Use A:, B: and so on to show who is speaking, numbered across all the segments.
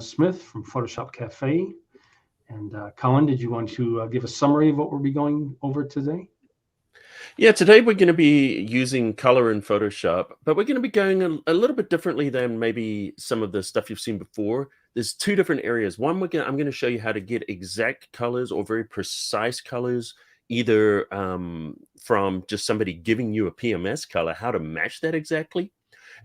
A: Smith from PhotoshopCAFE. And Colin, did you want to give a summary of what we'll be going over today?
B: Yeah, today we're going to be using color in Photoshop, but we're going to be going a little bit differently than maybe some of the stuff you've seen before. There's two different areas. One, I'm going to show you how to get exact colors or very precise colors, either from just somebody giving you a PMS color, how to match that exactly.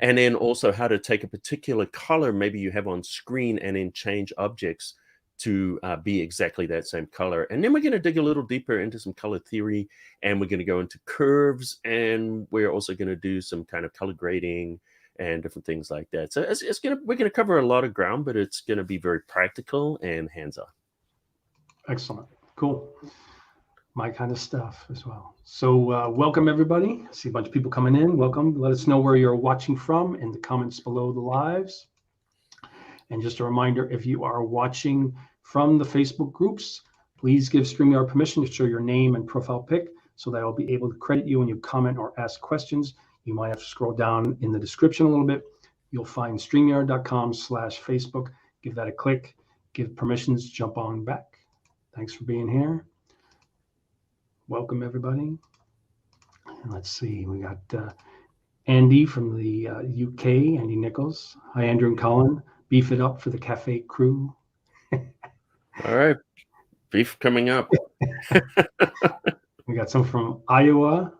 B: And then also how to take a particular color maybe you have on screen and then change objects to be exactly that same color. And then we're going to dig a little deeper into some color theory, and we're going to go into curves, and we're also going to do some kind of color grading and different things like that. So we're going to cover a lot of ground, but it's going to be very practical and hands-on.
A: Excellent. Cool. My kind of stuff as well. So welcome everybody. I see a bunch of people coming in. Welcome. Let us know where you're watching from in the comments below the lives. And just a reminder, if you are watching from the Facebook groups, please give StreamYard permission to show your name and profile pic so that I'll be able to credit you when you comment or ask questions. You might have to scroll down in the description a little bit. You'll find StreamYard.com/Facebook. Give that a click, give permissions, jump on back. Thanks for being here. Welcome everybody. And let's see, we got Andy from the UK, Andy Nichols. Hi, Andrew and Colin. Beef it up for the cafe crew.
B: All right, beef coming up.
A: We got someone from Iowa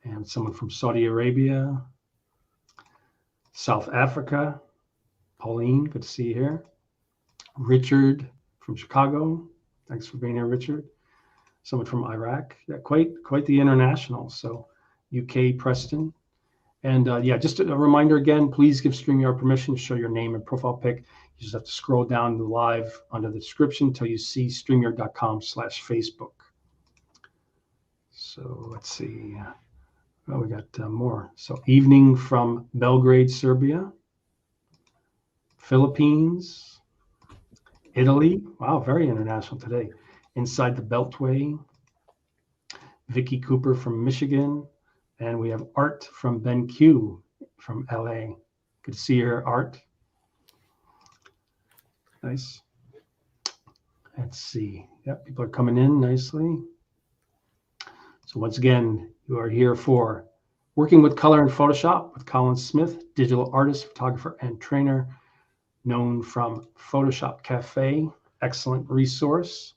A: and someone from Saudi Arabia, South Africa. Pauline, good to see you here. Richard from Chicago. Thanks for being here, Richard. Someone from Iraq. Yeah, quite the international. So UK, Preston. And yeah, just a reminder again, please give StreamYard permission to show your name and profile pic. You just have to scroll down the live under the description until you see StreamYard.com/Facebook. So let's see. Oh, we got more. So evening from Belgrade, Serbia, Philippines, Italy. Wow, very international today. Inside the Beltway. Vicky Cooper from Michigan. And we have Art from Ben Q from LA. Good to see you here, Art. Nice. Let's see. Yep, people are coming in nicely. So once again, you are here for Working with Color in Photoshop with Colin Smith, digital artist, photographer, and trainer, known from PhotoshopCAFE. Excellent resource.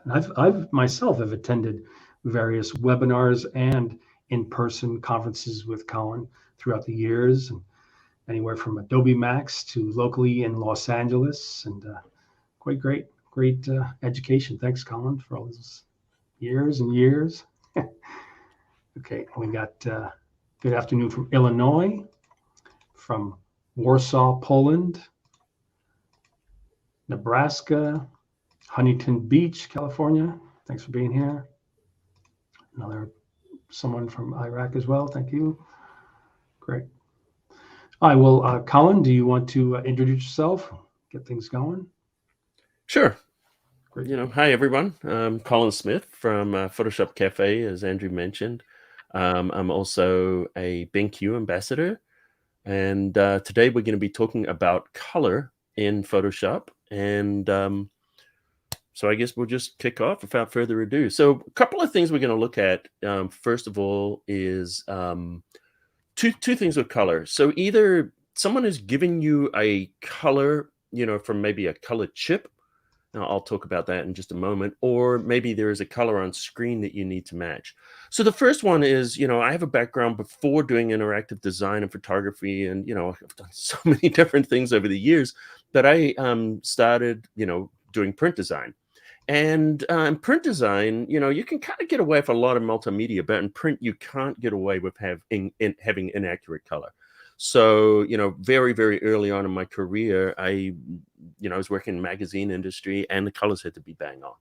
A: And I've myself have attended various webinars and in-person conferences with Colin throughout the years, and anywhere from Adobe Max to locally in Los Angeles, and quite great education. Thanks, Colin, for all these years and years. Okay, we got good afternoon from Illinois, from Warsaw, Poland, Nebraska, Huntington Beach, California. Thanks for being here. Someone from Iraq as well. Thank you. Great. All right. Well, Colin, do you want to introduce yourself? Get things going.
B: Sure. Great. Hi everyone. I'm Colin Smith from PhotoshopCAFE, as Andrew mentioned. I'm also a BenQ ambassador, and today we're going to be talking about color in Photoshop. And so I guess we'll just kick off without further ado. So a couple of things we're going to look at. First of all is two things with color. So either someone is giving you a color, from maybe a color chip. Now I'll talk about that in just a moment. Or maybe there is a color on screen that you need to match. So the first one is, I have a background before doing interactive design and photography, and, I've done so many different things over the years that I started, doing print design. And in print design, you can kind of get away with a lot of multimedia, but in print, you can't get away with having inaccurate color. So, very, very early on in my career, I was working in the magazine industry, and the colors had to be bang on.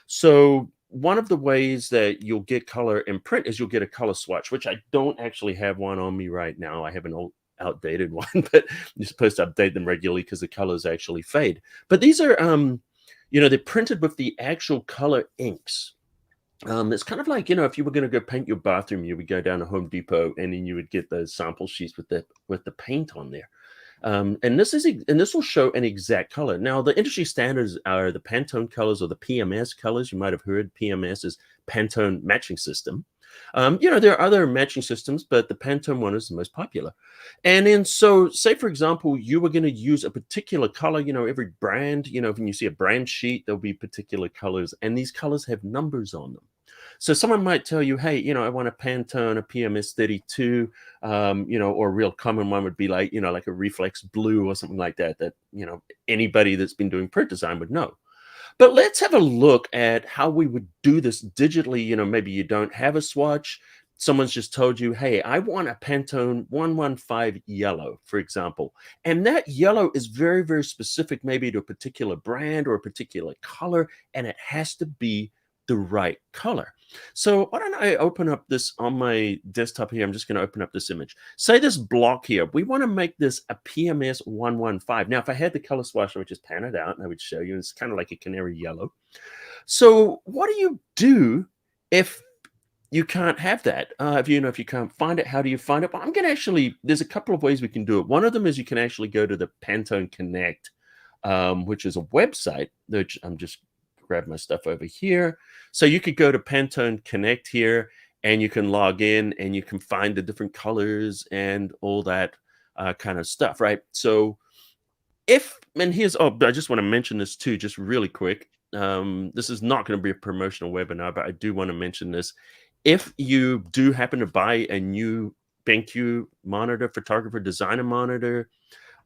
B: So one of the ways that you'll get color in print is you'll get a color swatch, which I don't actually have one on me right now. I have an old outdated one, but you're supposed to update them regularly because the colors actually fade. But these are they're printed with the actual color inks. It's kind of like, if you were going to go paint your bathroom, you would go down to Home Depot and then you would get those sample sheets with the paint on there. And this will show an exact color. Now, the industry standards are the Pantone colors or the PMS colors. You might have heard PMS is Pantone matching system. There are other matching systems, but the Pantone one is the most popular. And then, so say, for example, you were going to use a particular color, every brand, when you see a brand sheet, there'll be particular colors, and these colors have numbers on them. So someone might tell you, hey, I want a Pantone, a PMS 32, or a real common one would be like, like a reflex blue or something like that, anybody that's been doing print design would know. But let's have a look at how we would do this digitally. Maybe you don't have a swatch. Someone's just told you, hey, I want a Pantone 115 yellow, for example. And that yellow is very, very specific, maybe to a particular brand or a particular color, and it has to be the right color. So why don't I open up this on my desktop here? I'm just going to open up this image. Say this block here, we want to make this a PMS 115. Now, if I had the color swatch, I would just pan it out and I would show you. It's kind of like a canary yellow. So what do you do if you can't have that? If you can't find it, how do you find it? Well, I'm going to there's a couple of ways we can do it. One of them is you can actually go to the Pantone Connect, which is a website, which I'm just grab my stuff over here. So you could go to Pantone Connect here and you can log in and you can find the different colors and all that kind of stuff, right? So I just want to mention this too, just really quick. This is not going to be a promotional webinar, but I do want to mention this. If you do happen to buy a new BenQ monitor, photographer designer monitor,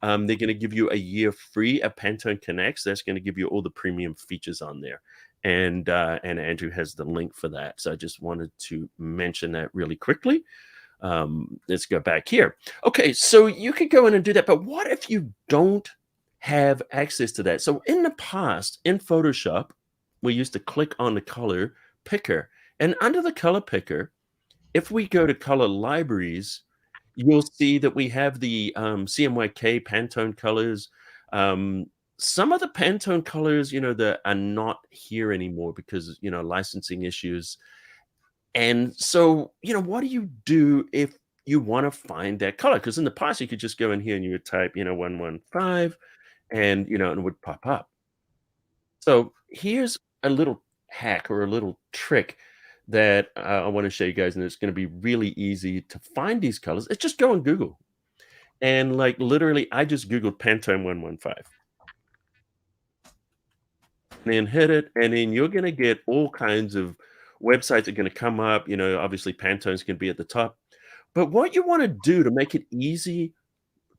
B: they're going to give you a year free of Pantone Connects. That's going to give you all the premium features on there. And Andrew has the link for that. So I just wanted to mention that really quickly. Let's go back here. Okay, so you could go in and do that. But what if you don't have access to that? So in the past, in Photoshop, we used to click on the color picker. And under the color picker, if we go to color libraries, you'll see that we have the CMYK Pantone colors. Some of the Pantone colors, that are not here anymore because, licensing issues. And so, what do you do if you want to find that color? Because in the past, you could just go in here and you would type, 115, and, it would pop up. So here's a little hack or a little trick that I want to show you guys, and it's going to be really easy to find these colors. It's just go on Google. And like literally, I just Googled Pantone 115. And then hit it, and then you're going to get all kinds of websites are going to come up. Obviously Pantone's going to be at the top. But what you want to do to make it easy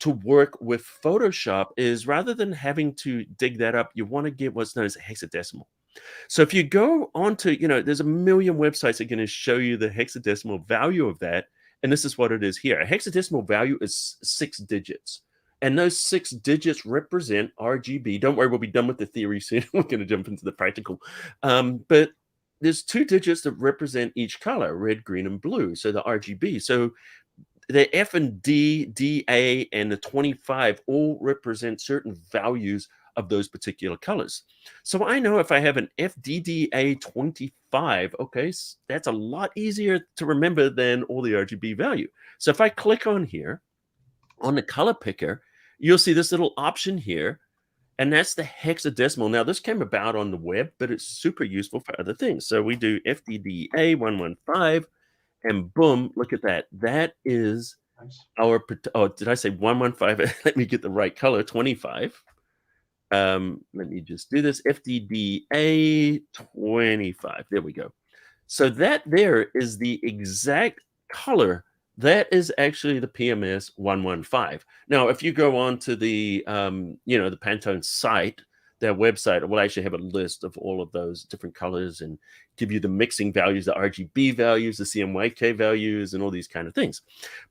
B: to work with Photoshop is rather than having to dig that up, you want to get what's known as a hexadecimal. So if you go onto, there's a million websites that are going to show you the hexadecimal value of that. And this is what it is here. A hexadecimal value is 6 digits. And those 6 digits represent RGB. Don't worry, we'll be done with the theory soon. We're going to jump into the practical. But there's 2 digits that represent each color, red, green, and blue. So the RGB. So the F and D, DA, and the 25 all represent certain values of those particular colors. So I know if I have an FDDA 25, okay, that's a lot easier to remember than all the RGB value. So if I click on here, on the color picker, you'll see this little option here, and that's the hexadecimal. Now, this came about on the web, but it's super useful for other things. So we do FDDA 115, and boom, look at that. That is our, oh, did I say 115? Let me get the right color, 25. Let me just do this. FDDA 25. There we go. So that there is the exact color. That is actually the PMS 115. Now, if you go on to the, the Pantone site, their website, it will actually have a list of all of those different colors and give you the mixing values, the RGB values, the CMYK values, and all these kind of things.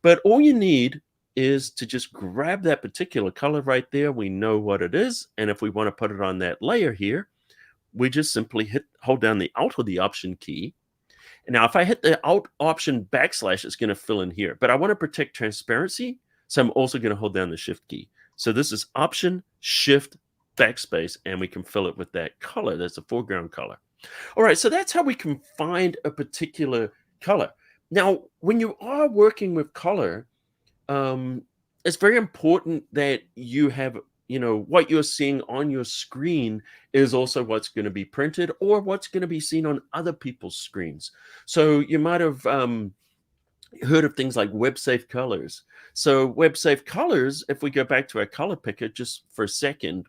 B: But all you need is to just grab that particular color right there. We know what it is. And if we want to put it on that layer here, we just simply hold down the Alt or the Option key. And now if I hit the Alt Option / it's going to fill in here. But I want to protect transparency, so I'm also going to hold down the Shift key. So this is Option, Shift, backspace, and we can fill it with that color. That's a foreground color. All right, so that's how we can find a particular color. Now, when you are working with color, it's very important that you have, what you're seeing on your screen is also what's going to be printed or what's going to be seen on other people's screens. So you might have heard of things like web safe colors. So web safe colors, if we go back to our color picker just for a second,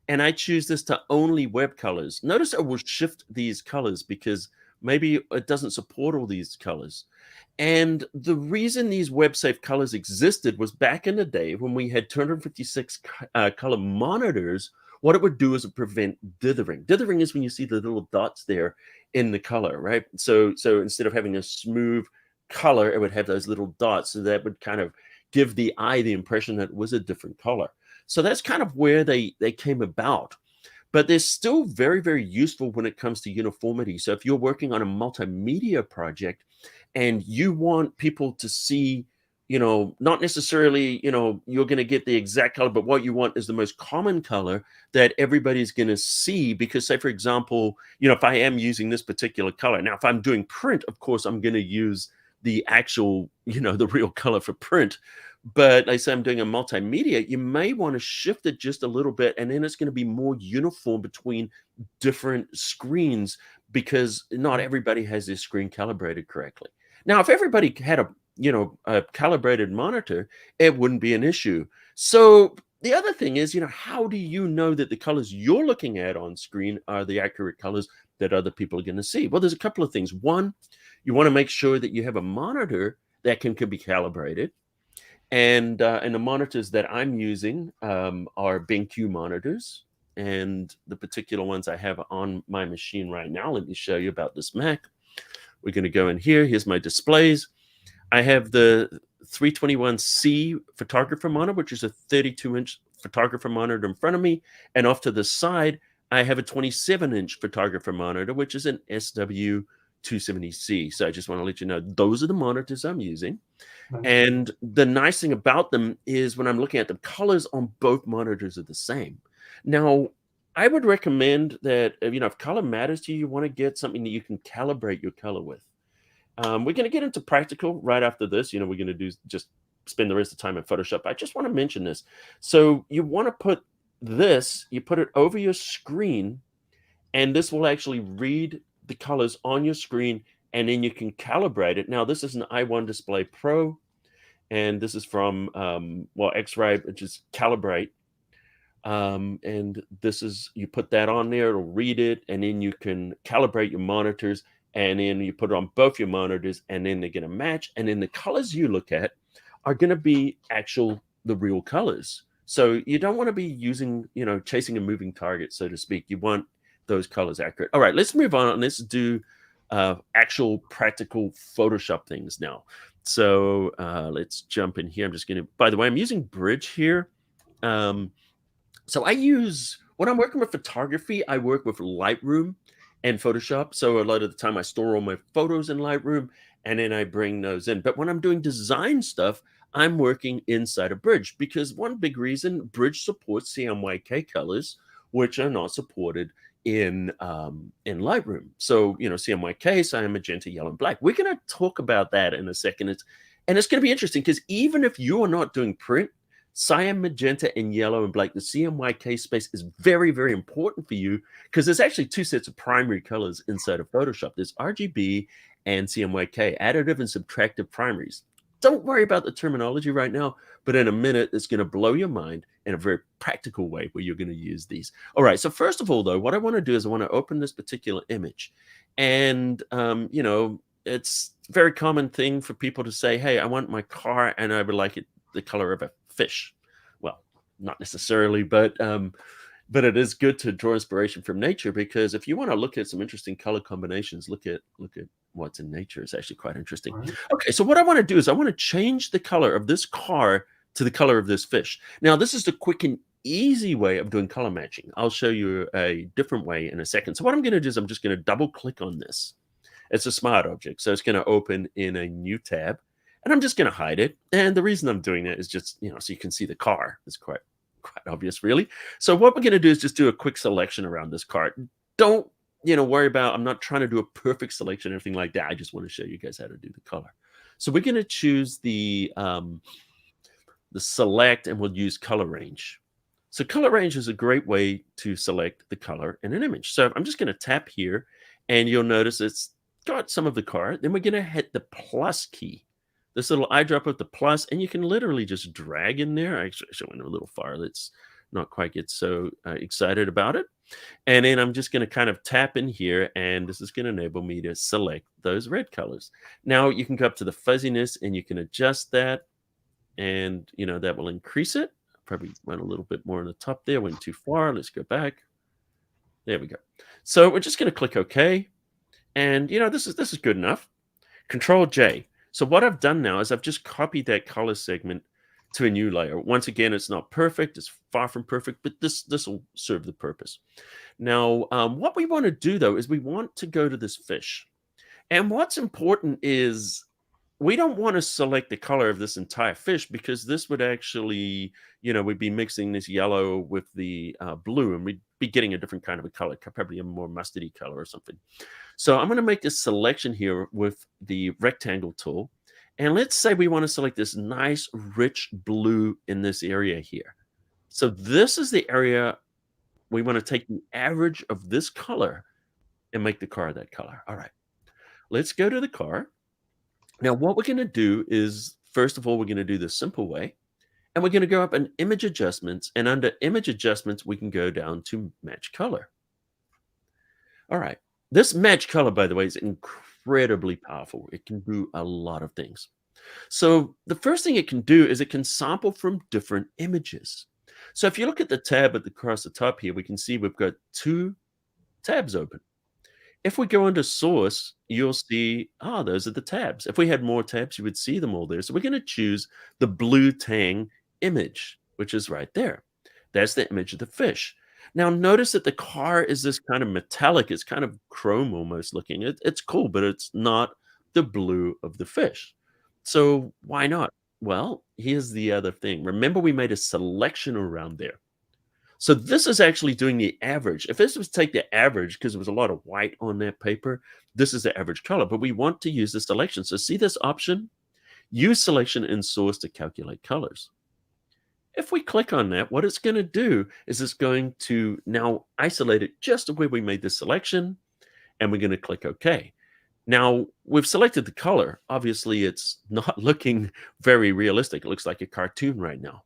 B: and I choose this to only web colors, notice it will shift these colors because maybe it doesn't support all these colors. And the reason these web safe colors existed was back in the day when we had 256 color monitors. What it would do is it prevent dithering. Dithering is when you see the little dots there in the color, right? So instead of having a smooth color, it would have those little dots. So that would kind of give the eye the impression that it was a different color. So that's kind of where they came about. But they're still very, very useful when it comes to uniformity. So if you're working on a multimedia project and you want people to see, not necessarily, you're going to get the exact color, but what you want is the most common color that everybody's going to see. Because say, for example, if I am using this particular color, now if I'm doing print, of course, I'm going to use the actual, the real color for print. But like I say, I'm doing a multimedia, you may want to shift it just a little bit, and then it's going to be more uniform between different screens because not everybody has their screen calibrated correctly. Now, if everybody had a calibrated monitor, it wouldn't be an issue. So the other thing is, how do you know that the colors you're looking at on screen are the accurate colors that other people are going to see? Well, there's a couple of things. One, you want to make sure that you have a monitor that can be calibrated. And the monitors that I'm using are BenQ monitors. And the particular ones I have on my machine right now, let me show you about this Mac. We're going to go in here. Here's my displays. I have the 321C photographer monitor, which is a 32-inch photographer monitor in front of me. And off to the side, I have a 27-inch photographer monitor, which is an SW270C. So I just want to let you know, those are the monitors I'm using.
A: Nice.
B: And the nice thing about them is when I'm looking at the colors on both monitors are the same. Now, I would recommend that, if color matters to you, you want to get something that you can calibrate your color with. We're going to get into practical right after this. We're going to just spend the rest of the time in Photoshop. I just want to mention this. So you want to put this, you put it over your screen, and this will actually read the colors on your screen, and then you can calibrate it. Now, this is an i1 Display Pro, and this is from, X-Ray, which is Calibrate. And this is, you put that on there, it'll read it, and then you can calibrate your monitors, and then you put it on both your monitors, and then they're going to match. And then the colors you look at are going to be the real colors. So you don't want to be using, chasing a moving target, so to speak. You want those colors accurate. All right, let's move on and let's do actual practical Photoshop things now. So let's jump in here. I'm just going to, by the way, I'm using Bridge here. So when I'm working with photography, I work with Lightroom and Photoshop. So a lot of the time I store all my photos in Lightroom and then I bring those in. But when I'm doing design stuff, I'm working inside of Bridge because one big reason, Bridge supports CMYK colors, which are not supported in Lightroom. So, CMYK, cyan, magenta, yellow, and black. We're going to talk about that in a second. It's going to be interesting because even if you are not doing print, cyan, magenta, and yellow and black, the CMYK space is very, very important for you because there's actually two sets of primary colors inside of Photoshop. There's RGB and CMYK, additive and subtractive primaries. Don't worry about the terminology right now, but in a minute, it's going to blow your mind in a very practical way where you're going to use these. All right, so first of all, though, what I want to do is I want to open this particular image. And, it's a very common thing for people to say, hey, I want my car and I would like it the color of a fish. Well, not necessarily, but it is good to draw inspiration from nature because if you want to look at some interesting color combinations, look at what's in nature. It's actually quite interesting. Right. Okay, so what I want to do is I want to change the color of this car to the color of this fish. Now, this is the quick and easy way of doing color matching. I'll show you a different way in a second. So what I'm going to do is I'm just going to double click on this. It's a smart object, so it's going to open in a new tab. And I'm just going to hide it. And the reason I'm doing that is just, so you can see the car. It's quite obvious, really. So what we're going to do is just do a quick selection around this car. Don't, worry about, I'm not trying to do a perfect selection or anything like that. I just want to show you guys how to do the color. So we're going to choose the the select, and we'll use color range. So color range is a great way to select the color in an image. So I'm just going to tap here, and you'll notice it's got some of the car. Then we're going to hit the plus key, this little eyedropper with the plus, and you can literally just drag in there. I actually went a little far. Let's not quite get so excited about it. And then I'm just going to kind of tap in here, and this is going to enable me to select those red colors. Now you can go up to the fuzziness and you can adjust that, and that will increase it. Probably went a little bit more on the top there, went too far. Let's go back. There we go. So we're just going to click OK. And this is good enough. Control J. So what I've done now is I've just copied that color segment to a new layer. Once again, it's not perfect. It's far from perfect, but this will serve the purpose. Now, what we want to do, though, is we want to go to this fish. And what's important is we don't want to select the color of this entire fish, because this would actually, we'd be mixing this yellow with the blue, and we'd be getting a different kind of a color, probably a more mustardy color or something. So I'm going to make this selection here with the rectangle tool. And let's say we want to select this nice rich blue in this area here. So this is the area we want to take the average of this color and make the car that color. All right, let's go to the car. Now, what we're going to do is, first of all, we're going to do the simple way. And we're going to go up in image adjustments. And under image adjustments, we can go down to match color. All right. This match color, by the way, is incredibly powerful. It can do a lot of things. So the first thing it can do is it can sample from different images. So if you look at the tab across the top here, we can see we've got 2 tabs open. If we go into source, you'll see, those are the tabs. If we had more tabs, you would see them all there. So we're going to choose the blue tang image, which is right there. That's the image of the fish. Now, notice that the car is this kind of metallic. It's kind of chrome almost looking. It's cool, but it's not the blue of the fish. So why not? Well, here's the other thing. Remember, we made a selection around there. So this is actually doing the average. If this was to take the average, because there was a lot of white on that paper, this is the average color. But we want to use the selection. So see this option? Use selection in source to calculate colors. If we click on that, what it's going to do is it's going to now isolate it just to where we made the selection, and we're going to click OK. Now, we've selected the color. Obviously, it's not looking very realistic. It looks like a cartoon right now.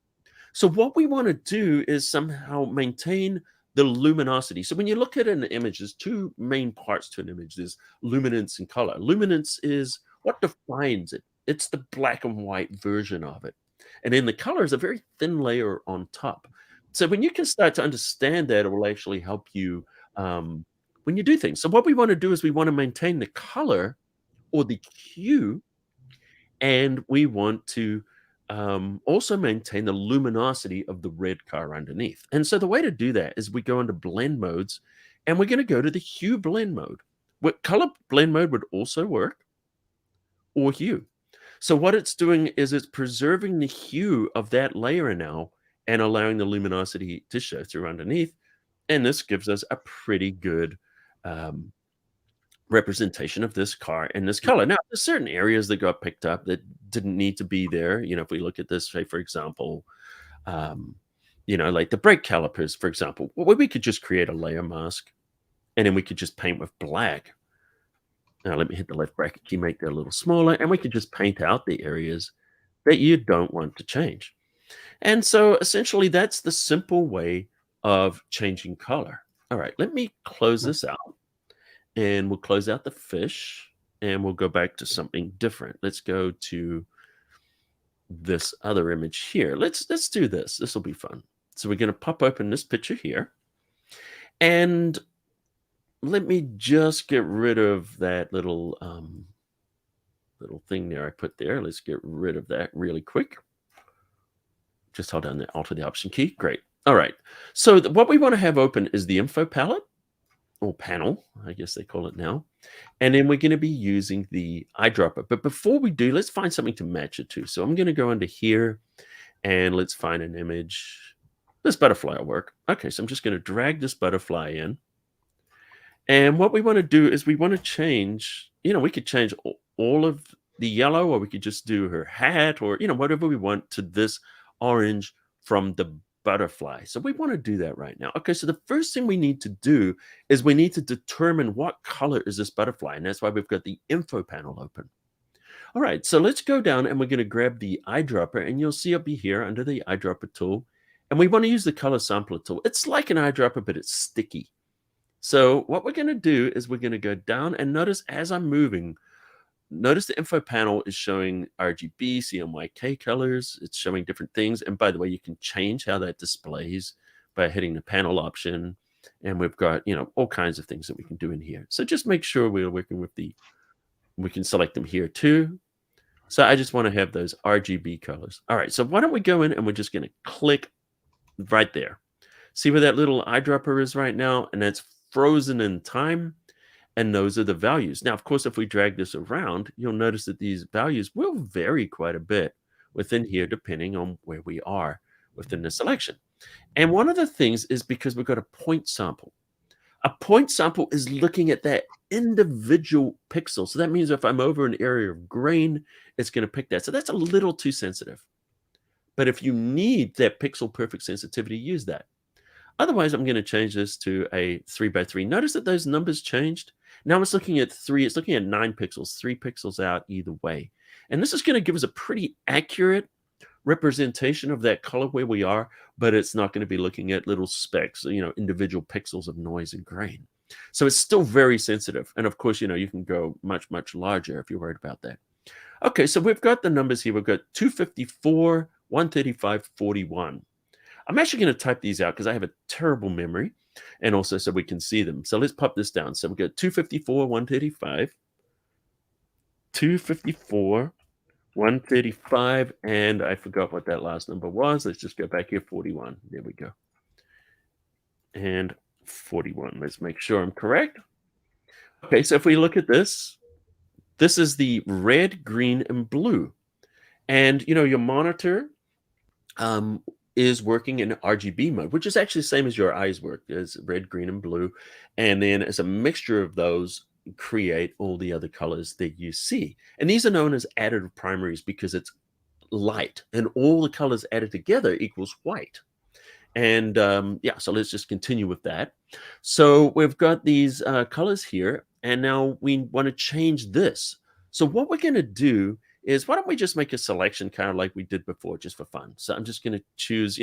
B: So what we want to do is somehow maintain the luminosity. So when you look at an image, there's 2 main parts to an image. There's luminance and color. Luminance is what defines it. It's the black and white version of it. And then the color is a very thin layer on top. So when you can start to understand that, it will actually help you when you do things. So what we want to do is we want to maintain the color or the hue, and we want to also maintain the luminosity of the red car underneath. And so the way to do that is we go into blend modes, and we're going to go to the hue blend mode. What color blend mode would also work, or hue. So what it's doing is it's preserving the hue of that layer now and allowing the luminosity to show through underneath. And this gives us a pretty good representation of this car in this color. Now, there's certain areas that got picked up that didn't need to be there. If we look at this, say, for example, like the brake calipers, for example, well, we could just create a layer mask, and then we could just paint with black. Now, let me hit the left bracket key, make that a little smaller, and we could just paint out the areas that you don't want to change. And so essentially, that's the simple way of changing color. All right, let me close this out, and we'll close out the fish, and we'll go back to something different. Let's go to this other image here. Let's do this. This will be fun. So we're going to pop open this picture here, and let me just get rid of that little thing there I put there. Let's get rid of that really quick. Just hold down the Alt or the Option key. Great. All right. So what we want to have open is the info palette, or panel, I guess they call it now. And then we're going to be using the eyedropper. But before we do, let's find something to match it to. So I'm going to go into here, and let's find an image. This butterfly will work. Okay, so I'm just going to drag this butterfly in. And what we want to do is we want to change, we could change all of the yellow, or we could just do her hat, or, whatever we want to this orange from the butterfly. So we want to do that right now. Okay, so the first thing we need to do is we need to determine what color is this butterfly, and that's why we've got the info panel open. All right, so let's go down and we're going to grab the eyedropper, and you'll see up here under the eyedropper tool, and we want to use the color sampler tool. It's like an eyedropper, but it's sticky. So what we're going to do is we're going to go down, and notice as I'm moving, notice the info panel is showing RGB, CMYK colors. It's showing different things. And by the way, you can change how that displays by hitting the panel option. And we've got, all kinds of things that we can do in here. So just make sure we're working with we can select them here too. So I just want to have those RGB colors. All right, so why don't we go in and we're just going to click right there. See where that little eyedropper is right now? And that's frozen in time. And those are the values. Now, of course, if we drag this around, you'll notice that these values will vary quite a bit within here, depending on where we are within the selection. And one of the things is because we've got a point sample. A point sample is looking at that individual pixel. So that means if I'm over an area of grain, it's going to pick that. So that's a little too sensitive. But if you need that pixel perfect sensitivity, use that. Otherwise, I'm going to change this to a 3x3. Notice that those numbers changed. Now it's looking at 3. It's looking at 9 pixels, 3 pixels out either way. And this is going to give us a pretty accurate representation of that color where we are, but it's not going to be looking at little specks, individual pixels of noise and grain. So it's still very sensitive. And of course, you can go much, much larger if you're worried about that. Okay, so we've got the numbers here. We've got 254, 135, 41. I'm actually going to type these out because I have a terrible memory, and also so we can see them. So let's pop this down. So we've got 254, 135, 254, 135, and I forgot what that last number was. Let's just go back here, 41. There we go. And 41. Let's make sure I'm correct. Okay, so if we look at this, this is the red, green, and blue. And, your monitor is working in RGB mode, which is actually the same as your eyes work, as red, green, and blue. And then as a mixture of those, create all the other colors that you see. And these are known as additive primaries because it's light, and all the colors added together equals white. And so let's just continue with that. So we've got these colors here, and now we want to change this. So what we're going to do why don't we just make a selection kind of like we did before, just for fun. So I'm just going to choose,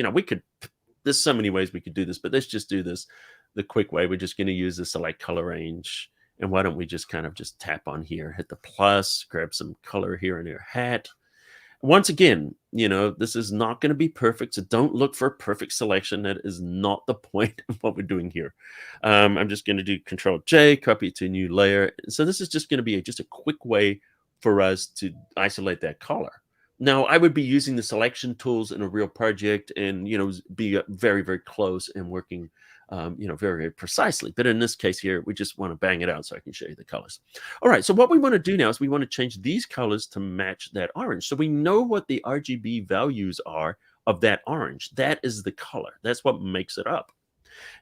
B: there's so many ways we could do this, but let's just do this the quick way. We're just going to use the select color range. And why don't we just kind of just tap on here, hit the plus, grab some color here in your hat. Once again, this is not going to be perfect. So don't look for a perfect selection. That is not the point of what we're doing here. I'm just going to do Control-J, copy it to a new layer. So this is just going to be just a quick way for us to isolate that color. Now, I would be using the selection tools in a real project and, be very, very close and working, very, very precisely. But in this case here, we just want to bang it out so I can show you the colors. All right, so what we want to do now is we want to change these colors to match that orange. So we know what the RGB values are of that orange. That is the color. That's what makes it up.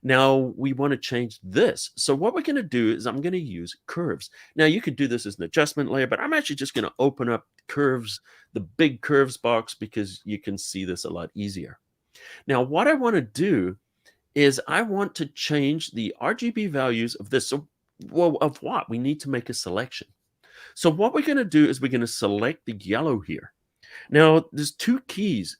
B: Now we want to change this. So what we're going to do is I'm going to use curves. Now you could do this as an adjustment layer, but I'm actually just going to open up curves, the big curves box, because you can see this a lot easier. Now what I want to do is I want to change the RGB values of this. So of what? We need to make a selection. So what we're going to do is we're going to select the yellow here. Now there's two keys.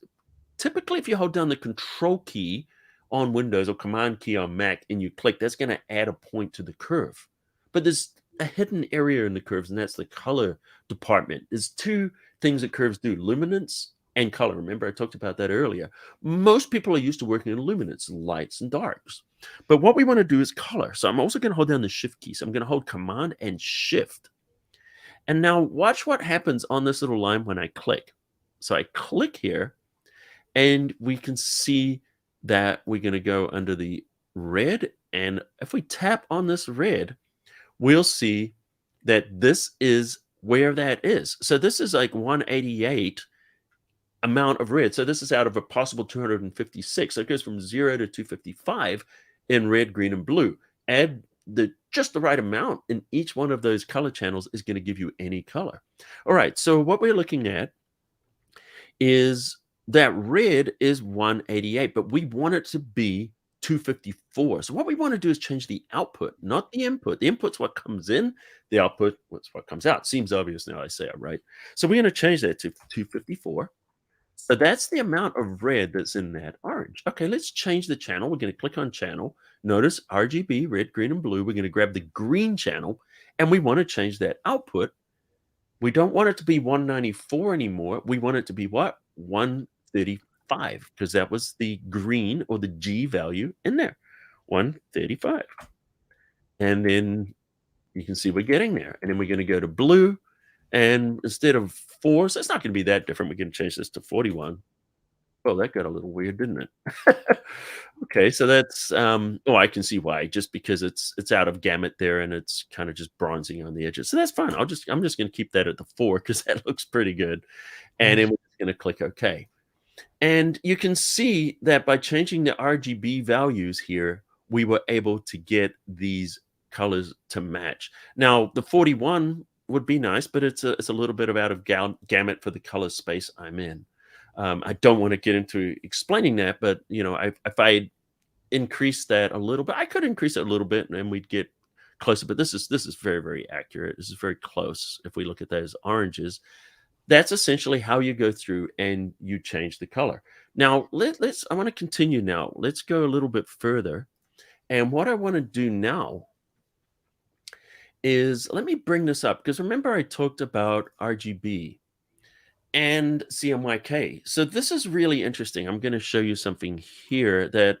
B: Typically, if you hold down the Control key on Windows or Command key on Mac and you click, that's going to add a point to the curve. But there's a hidden area in the curves, and that's the color department. There's two things that curves do: luminance and color. Remember, I talked about that earlier. Most people are used to working in luminance, lights and darks. But what we want to do is color. So I'm also going to hold down the Shift key. So I'm going to hold Command and Shift. And now watch what happens on this little line when I click. So I click here, and we can see that we're going to go under the red. And if we tap on this red, we'll see that this is where that is. So this is like 188 amount of red. So this is out of a possible 256. So it goes from 0 to 255 in red, green, and blue. Add just the right amount in each one of those color channels is going to give you any color. All right, so what we're looking at is that red is 188, but we want it to be 254. So what we want to do is change the output, not the input. The input's what comes in, the output is what comes out. Seems obvious now I say it, right? So we're going to change that to 254. So that's the amount of red that's in that orange. Okay, let's change the channel. We're going to click on channel. Notice RGB, red, green, and blue. We're going to grab the green channel, and we want to change that output. We don't want it to be 194 anymore. We want it to be what? 135, because that was the green or the G value in there, 135. And then you can see we're getting there. And then we're going to go to blue. And instead of 4, so it's not going to be that different. We're going to change this to 41. Oh, that got a little weird, didn't it? Okay, so that's oh, I can see why. Just because it's out of gamut there, and it's kind of just bronzing on the edges. So that's fine. I'm just going to keep that at the 4 because that looks pretty good. And then we're just going to click OK. And you can see that by changing the RGB values here, we were able to get these colors to match. Now, the 41 would be nice, but it's a little bit of out of gamut for the color space I'm in. I don't want to get into explaining that, but you know, if I increase that a little bit, I could increase it a little bit, and we'd get closer. But this is very, very accurate. This is very close. If we look at those oranges, that's essentially how you go through and you change the color. Now, I want to continue now. Let's go a little bit further. And what I want to do now is, let me bring this up, because remember I talked about RGB and CMYK. So this is really interesting. I'm going to show you something here that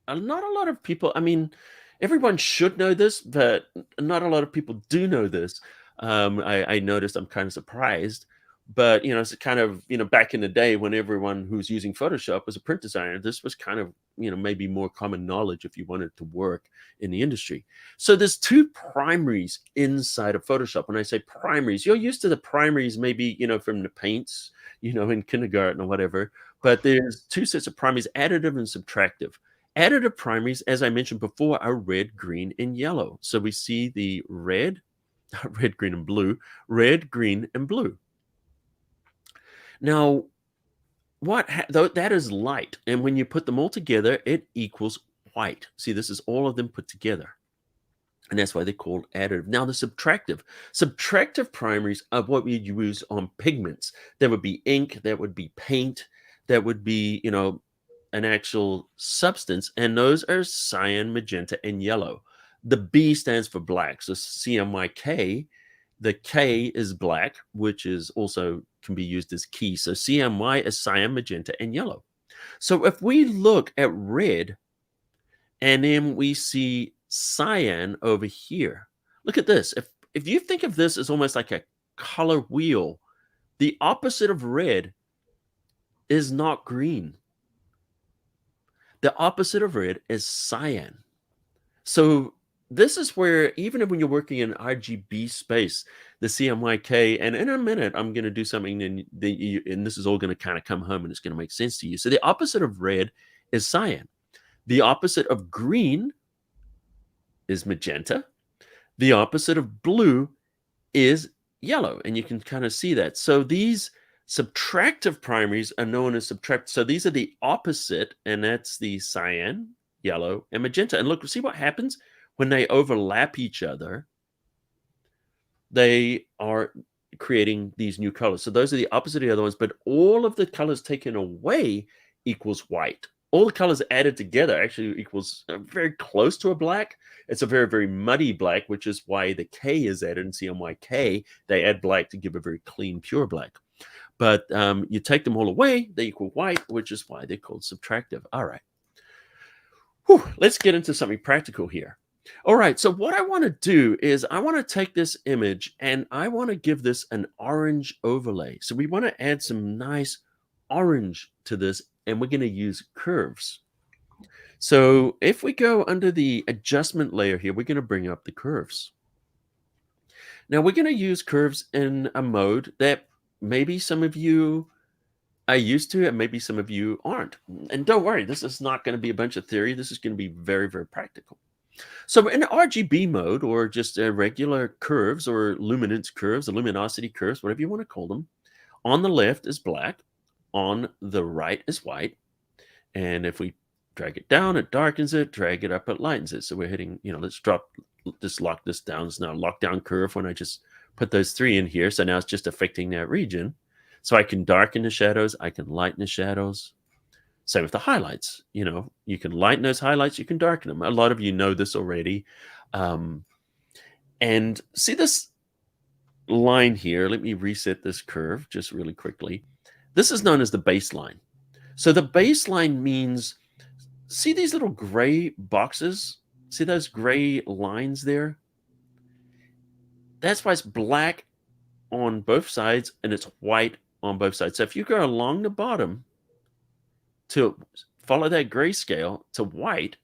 B: not a lot of people, I mean, everyone should know this, but not a lot of people do know this. I noticed, I'm kind of surprised, but you know, it's kind of, you know, back in the day when everyone who's using Photoshop was a print designer, this was kind of, you know, maybe more common knowledge if you wanted to work in the industry. So there's 2 primaries inside of Photoshop. When I say primaries, you're used to the primaries, maybe, you know, from the paints, you know, in kindergarten or whatever, but there's 2 sets of primaries, additive and subtractive. Additive primaries, as I mentioned before, are red, green, and yellow. So we see the red, green, and blue, red, green, and blue. Now, that is light. And when you put them all together, it equals white. See, this is all of them put together. And that's why they're called additive. Now, the subtractive primaries are what we use on pigments. That would be ink, that would be paint, that would be, you know, an actual substance. And those are cyan, magenta, and yellow. The B stands for black. So CMYK, the K is black, which is also can be used as key. So CMY is cyan, magenta, and yellow. So if we look at red, and then we see cyan over here, look at this. If you think of this as almost like a color wheel, the opposite of red is not green. The opposite of red is cyan. So this is where, even when you're working in RGB space, the CMYK, and in a minute, I'm going to do something, and this is all going to kind of come home, and it's going to make sense to you. So the opposite of red is cyan. The opposite of green is magenta. The opposite of blue is yellow, and you can kind of see that. So these subtractive primaries are known as subtract. So these are the opposite, and that's the cyan, yellow, and magenta. And look, see what happens when they overlap each other. They are creating these new colors. So those are the opposite of the other ones, but all of the colors taken away equals white. All the colors added together actually equals very close to a black. It's a very, very muddy black, which is why the K is added in CMYK. They add black to give a very clean, pure black. But you take them all away, they equal white, which is why they're called subtractive. All right. Whew, let's get into something practical here. All right, so what I want to do is I want to take this image and I want to give this an orange overlay. So we want to add some nice orange to this, and we're going to use curves. So if we go under the adjustment layer here, we're going to bring up the curves. Now we're going to use curves in a mode that maybe some of you are used to, and maybe some of you aren't. And don't worry, this is not going to be a bunch of theory. This is going to be very, very practical. So in RGB mode, or just regular curves or luminance curves, or luminosity curves, whatever you want to call them, on the left is black, on the right is white. And if we drag it down, it darkens it, drag it up, it lightens it. So we're hitting, let's lock this down. It's now a lockdown curve when I just put those 3 in here. So now it's just affecting that region. So I can darken the shadows, I can lighten the shadows. Same with the highlights. You can lighten those highlights, you can darken them. A lot of you know this already. And see this line here. Let me reset this curve just really quickly. This is known as the baseline. So the baseline means, see these little gray boxes? See those gray lines there? That's why it's black on both sides and it's white on both sides. So if you go along the bottom to follow that grayscale to white,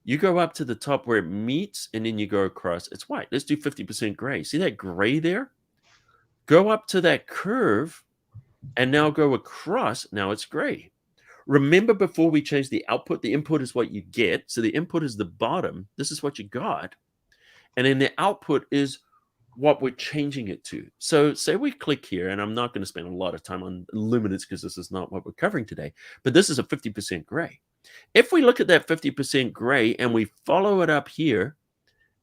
B: you go up to the top where it meets and then you go across, it's white. Let's do 50% gray. See that gray there? Go up to that curve and now go across. Now it's gray. Remember, before we change the output, the input is what you get. So the input is the bottom. This is what you got. And then the output is what we're changing it to. So say we click here, and I'm not going to spend a lot of time on luminance because this is not what we're covering today, but this is a 50% gray. If we look at that 50% gray and we follow it up here,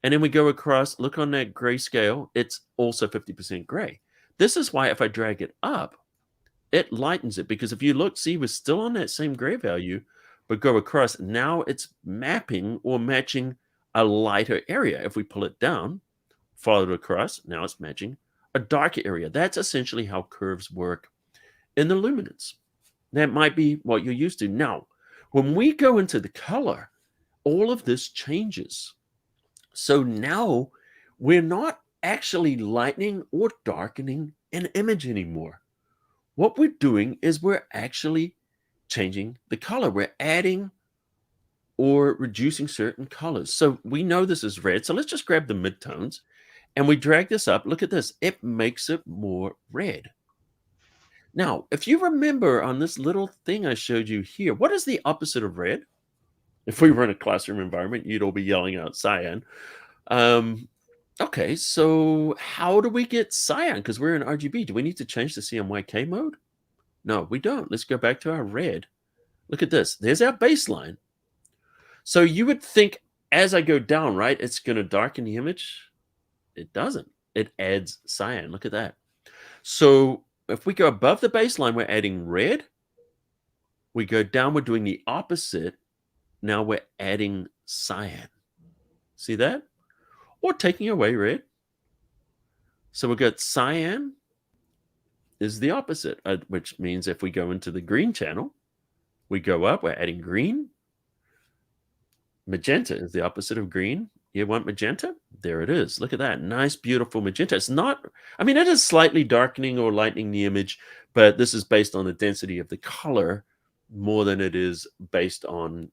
B: and then we go across, look on that gray scale, it's also 50% gray. This is why if I drag it up, it lightens it, because if you look, see, we're still on that same gray value, but go across, now it's mapping or matching a lighter area. If we pull it down, follow it across, now it's matching a darker area. That's essentially how curves work in the luminance. That might be what you're used to. Now, when we go into the color, all of this changes. So now we're not actually lightening or darkening an image anymore. What we're doing is we're actually changing the color. We're adding or reducing certain colors. So we know this is red. So let's just grab the midtones and we drag this up. Look at this. It makes it more red. Now, if you remember on this little thing I showed you here, what is the opposite of red? If we were in a classroom environment, you'd all be yelling out cyan. Okay, so how do we get cyan? Because we're in RGB. Do we need to change the CMYK mode? No, we don't. Let's go back to our red. Look at this. There's our baseline. So you would think as I go down, right, it's going to darken the image. It doesn't. It adds cyan. Look at that. So if we go above the baseline, we're adding red. We go down, we're doing the opposite. Now we're adding cyan. See that? Or taking away red. So we've got cyan is the opposite, which means if we go into the green channel, we go up, we're adding green. Magenta is the opposite of green. You want magenta? There it is. Look at that. Nice, beautiful magenta. It's not, I mean, it is slightly darkening or lightening the image, but this is based on the density of the color more than it is based on,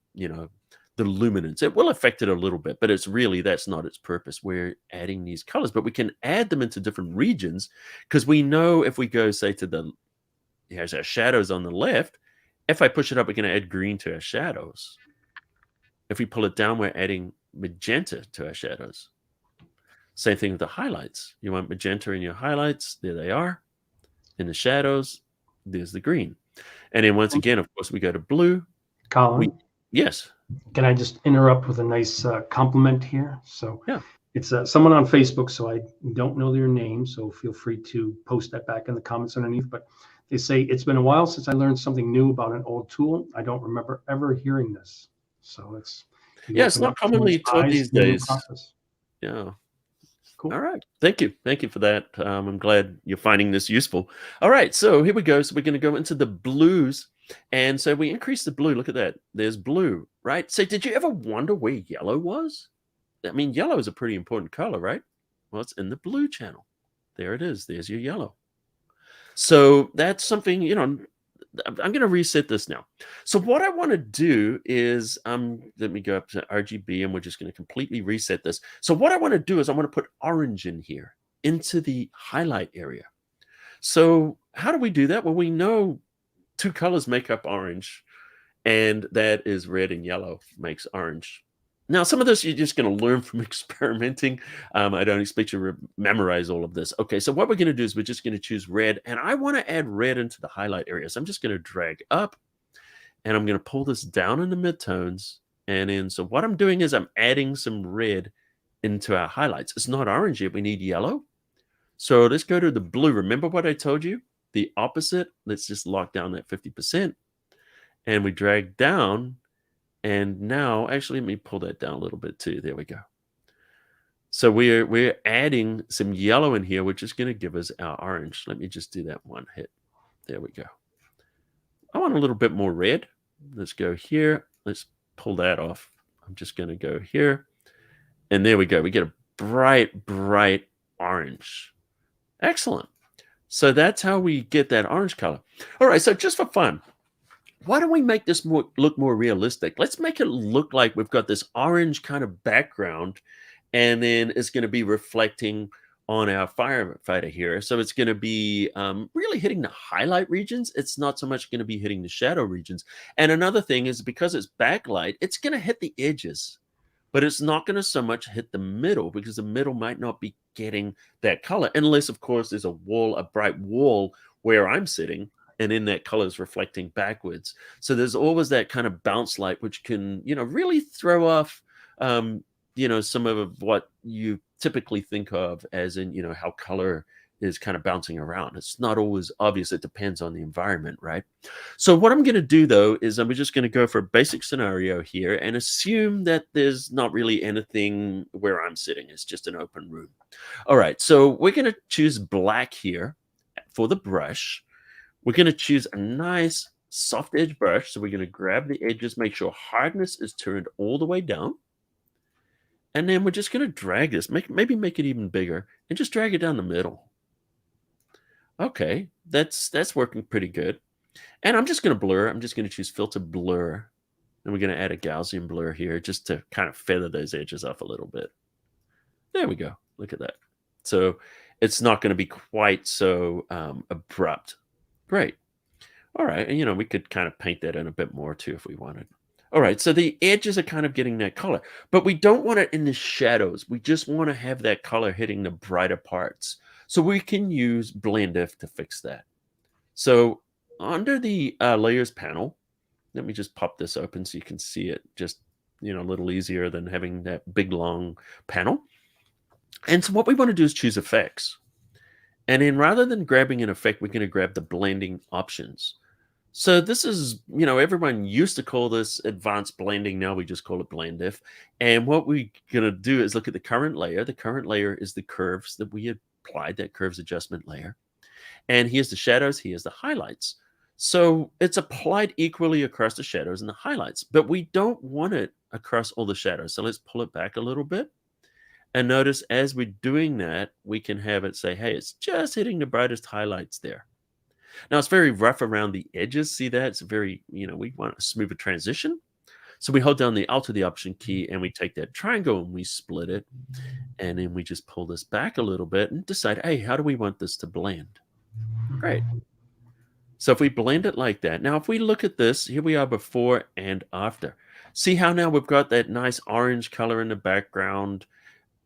B: the luminance. It will affect it a little bit, but it's really, that's not its purpose. We're adding these colors, but we can add them into different regions because we know if we go, say, here's our shadows on the left, if I push it up, we can add green to our shadows. If we pull it down, we're adding magenta to our shadows. Same thing with the highlights. You want magenta in your highlights. There they are. In the shadows, there's the green. And then once again, of course, we go to blue.
A: Colin?
B: Yes.
A: Can I just interrupt with a nice compliment here? So
B: yeah.
A: It's someone on Facebook, so I don't know their name, so feel free to post that back in the comments underneath. But they say, it's been a while since I learned something new about an old tool. I don't remember ever hearing this. So it's
B: not commonly taught these days. Yeah.
A: Cool.
B: All right. Thank you. Thank you for that. I'm glad you're finding this useful. All right. So here we go. So we're going to go into the blues. And so we increase the blue. Look at that. There's blue, right? So did you ever wonder where yellow was? I mean, yellow is a pretty important color, right? Well, it's in the blue channel. There it is. There's your yellow. So that's something, I'm going to reset this now. So what I want to do is, let me go up to RGB and we're just going to completely reset this. So what I want to do is I want to put orange in here into the highlight area. So how do we do that? Well, we know two colors make up orange, and that is red and yellow makes orange. Now, some of this you're just going to learn from experimenting. I don't expect you to memorize all of this. Okay, so what we're going to do is we're just going to choose red, and I want to add red into the highlight areas. I'm just going to drag up, and I'm going to pull this down in the midtones. And then, so what I'm doing is I'm adding some red into our highlights. It's not orange yet. We need yellow. So let's go to the blue. Remember what I told you? The opposite. Let's just lock down that 50%. And we drag down. And now, actually, let me pull that down a little bit too. There we go. So we're adding some yellow in here, which is going to give us our orange. Let me just do that one hit. There we go. I want a little bit more red. Let's go here. Let's pull that off. I'm just going to go here. And there we go. We get a bright, bright orange. Excellent. So that's how we get that orange color. All right, so just for fun, why don't we make this look more realistic? Let's make it look like we've got this orange kind of background, and then it's going to be reflecting on our firefighter here. So it's going to be really hitting the highlight regions. It's not so much going to be hitting the shadow regions. And another thing is, because it's backlight, it's going to hit the edges, but it's not going to so much hit the middle, because the middle might not be getting that color, unless, of course, there's a bright wall where I'm sitting, and then that color is reflecting backwards. So there's always that kind of bounce light, which can, really throw off, some of what you typically think of as in, how color is kind of bouncing around. It's not always obvious. It depends on the environment, right? So what I'm going to do, though, is I'm just going to go for a basic scenario here and assume that there's not really anything where I'm sitting. It's just an open room. All right, so we're going to choose black here for the brush. We're going to choose a nice soft edge brush. So we're going to grab the edges, make sure hardness is turned all the way down. And then we're just going to drag this, maybe make it even bigger, and just drag it down the middle. Okay, that's working pretty good. And I'm just going to blur. I'm just going to choose filter blur. And we're going to add a Gaussian blur here just to kind of feather those edges up a little bit. There we go. Look at that. So it's not going to be quite so abrupt. Great. All right. And, we could kind of paint that in a bit more too if we wanted. All right. So the edges are kind of getting that color, but we don't want it in the shadows. We just want to have that color hitting the brighter parts. So we can use Blend If to fix that. So under the layers panel, let me just pop this open so you can see it just, a little easier than having that big, long panel. And so what we want to do is choose effects. And then rather than grabbing an effect, we're going to grab the blending options. So this is, everyone used to call this advanced blending. Now we just call it Blend If. And what we're going to do is look at the current layer. The current layer is the curves that we applied, that curves adjustment layer. And here's the shadows, here's the highlights. So it's applied equally across the shadows and the highlights, but we don't want it across all the shadows. So let's pull it back a little bit. And notice as we're doing that, we can have it say, hey, it's just hitting the brightest highlights there. Now it's very rough around the edges. See that? It's very, we want a smoother transition. So we hold down the Alt or the Option key and we take that triangle and we split it. And then we just pull this back a little bit and decide, hey, how do we want this to blend? Great. So if we blend it like that, now if we look at this, here we are before and after. See how now we've got that nice orange color in the background.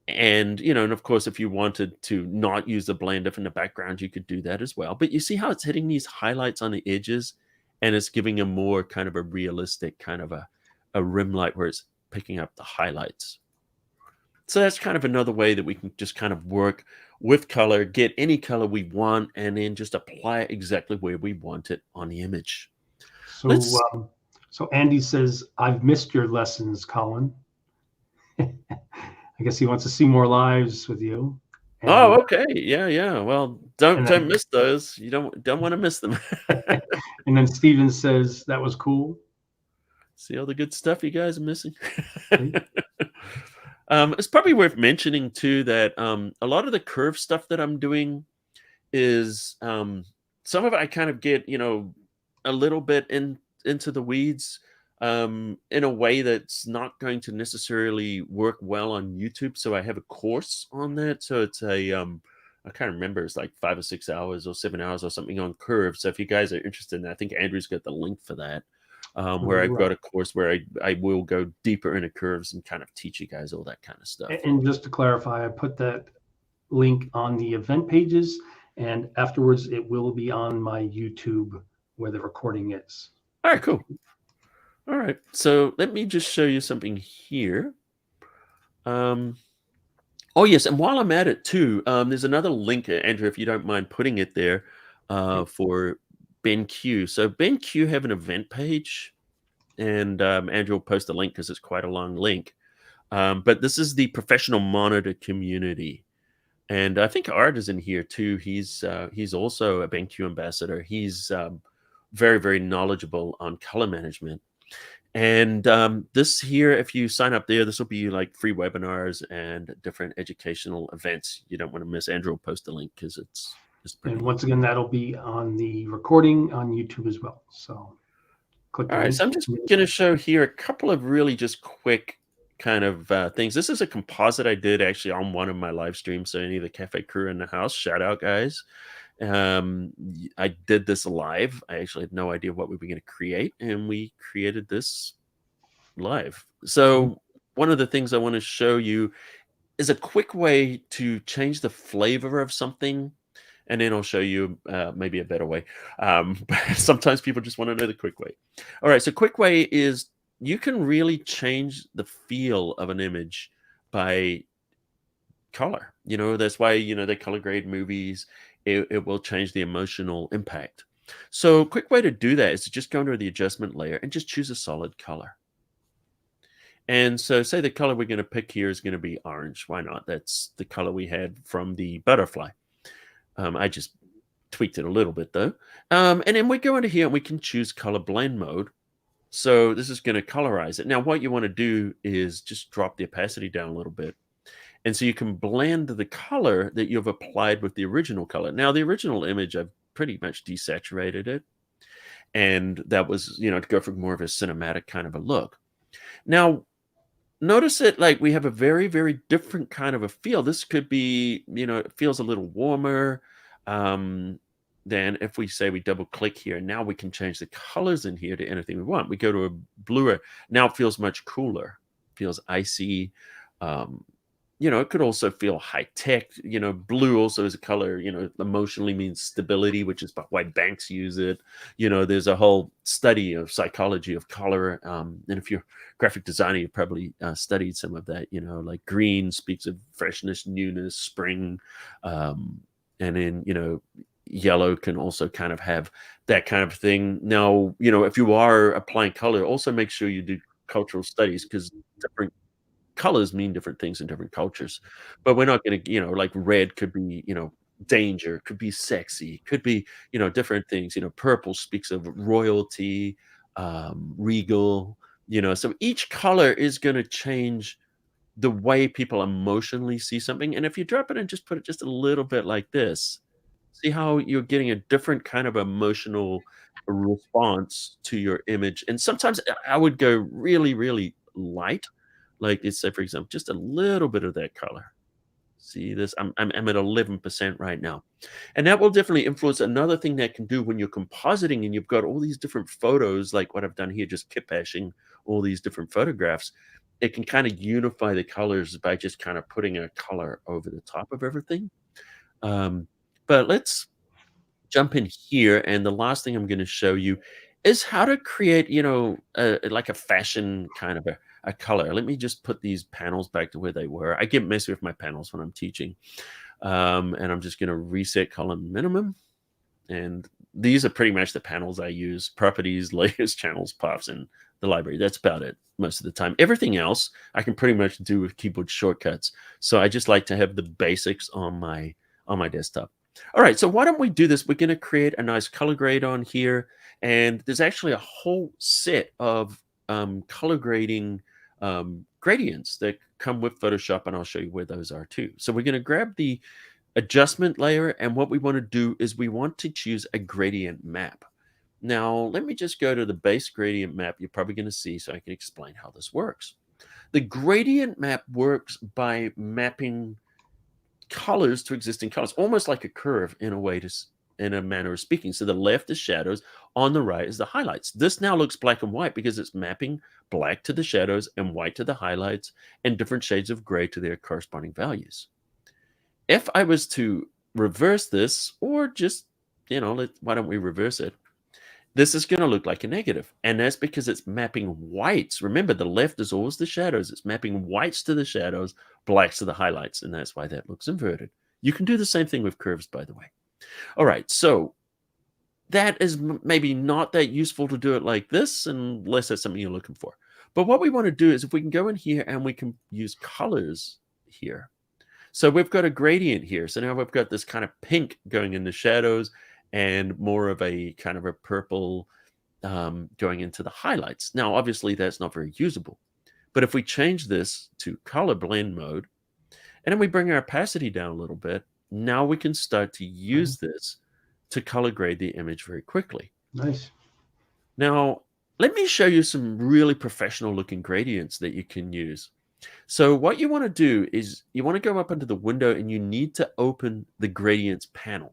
B: And, and of course, if you wanted to not use the Blend If in the background, you could do that as well. But you see how it's hitting these highlights on the edges and it's giving a more kind of a realistic kind of a rim light where it's picking up the highlights. So that's kind of another way that we can just kind of work with color, get any color we want, and then just apply it exactly where we want it on the image.
A: So Andy says, I've missed your lessons, Colin. I guess he wants to see more lives with you.
B: And, okay. Yeah. Well, don't miss those. You don't want to miss them.
A: And then Steven says, that was cool.
B: See all the good stuff you guys are missing? It's probably worth mentioning too that a lot of the curve stuff that I'm doing is some of it I kind of get, a little bit into the weeds in a way that's not going to necessarily work well on YouTube. So I have a course on that. So it's I can't remember, it's like 5 or 6 hours or 7 hours or something on curves. So if you guys are interested in that, I think Andrew's got the link for that. where I've got
A: Right.
B: a course where I will go deeper into curves and kind of teach you guys all that kind of stuff.
A: And just to clarify, I put that link on the event pages, and afterwards it will be on my YouTube where the recording is.
B: All right, cool. All right, so let me just show you something here. Oh yes, and while I'm at it too, there's another link, Andrew, if you don't mind putting it there, for BenQ. So BenQ have an event page, and Andrew will post a link because it's quite a long link. But this is the professional monitor community, and I think Art is in here too. He's also a BenQ ambassador. He's very, very knowledgeable on color management. And this here, if you sign up there, this will be like free webinars and different educational events. You don't want to miss. Andrew will post a link because it's pretty.
A: And once again, that'll be on the recording on YouTube as well. So click the
B: All right,
A: link.
B: so I'm just going to show here a couple of really just quick kind of things. This is a composite I did actually on one of my live streams. So any of the cafe crew in the house, shout out, guys. I did this live. I actually had no idea what we were going to create, and we created this live. So one of the things I want to show you is a quick way to change the flavor of something, and then I'll show you maybe a better way. But sometimes people just want to know the quick way. All right, so quick way is you can really change the feel of an image by color. That's why they color grade movies. It will change the emotional impact. So quick way to do that is to just go under the adjustment layer and just choose a solid color. And so say the color we're going to pick here is going to be orange. Why not? That's the color we had from the butterfly. I just tweaked it a little bit though. And then we go into here and we can choose color blend mode. So this is going to colorize it. Now what you want to do is just drop the opacity down a little bit. And so you can blend the color that you've applied with the original color. Now, the original image, I've pretty much desaturated it. And that was, to go for more of a cinematic kind of a look. Now, notice it like we have a very, very different kind of a feel. This could be, it feels a little warmer than if we say we double click here. Now we can change the colors in here to anything we want. We go to a bluer. Now it feels much cooler. Feels icy. It could also feel high tech. Blue also is a color, emotionally means stability, which is why banks use it. There's a whole study of psychology of color. And if you're a graphic designer, you probably studied some of that, like green speaks of freshness, newness, spring. And then, yellow can also kind of have that kind of thing. Now, if you are applying color, also make sure you do cultural studies because different colors mean different things in different cultures. But we're not going to, like red could be, danger, could be sexy, could be, different things. Purple speaks of royalty, regal, so each color is going to change the way people emotionally see something. And if you drop it and just put it just a little bit like this, see how you're getting a different kind of emotional response to your image. And sometimes I would go really, really light. Like it's say, for example, just a little bit of that color. See this? I'm at 11% right now. And that will definitely influence another thing that can do when you're compositing and you've got all these different photos, like what I've done here, just kit bashing all these different photographs. It can kind of unify the colors by just kind of putting a color over the top of everything. But let's jump in here. And the last thing I'm going to show you is how to create, like a fashion kind of a color. Let me just put these panels back to where they were. I get messy with my panels when I'm teaching. And I'm just going to reset column minimum. And these are pretty much the panels I use: properties, layers, channels, paths, and the library. That's about it most of the time. Everything else I can pretty much do with keyboard shortcuts. So I just like to have the basics on my desktop. All right, so why don't we do this? We're going to create a nice color grade on here. And there's actually a whole set of color grading gradients that come with Photoshop, and I'll show you where those are too. So we're going to grab the adjustment layer, and what we want to do is we want to choose a gradient map. Now, let me just go to the base gradient map you're probably going to see so I can explain how this works. The gradient map works by mapping colors to existing colors, almost like a curve in a way to in a manner of speaking. So the left is shadows, on the right is the highlights. This now looks black and white because it's mapping black to the shadows and white to the highlights and different shades of gray to their corresponding values. If I was to reverse this, or just, why don't we reverse it? This is going to look like a negative. And that's because it's mapping whites. Remember, the left is always the shadows. It's mapping whites to the shadows, blacks to the highlights. And that's why that looks inverted. You can do the same thing with curves, by the way. All right, so that is maybe not that useful to do it like this, unless that's something you're looking for. But what we want to do is if we can go in here and we can use colors here. So we've got a gradient here. So now we've got this kind of pink going in the shadows and more of a kind of a purple going into the highlights. Now, obviously, that's not very usable. But if we change this to color blend mode, and then we bring our opacity down a little bit, now we can start to use this to color grade the image very quickly.
A: Nice.
B: Now, let me show you some really professional looking gradients that you can use. So what you want to do is you want to go up into the window and you need to open the gradients panel.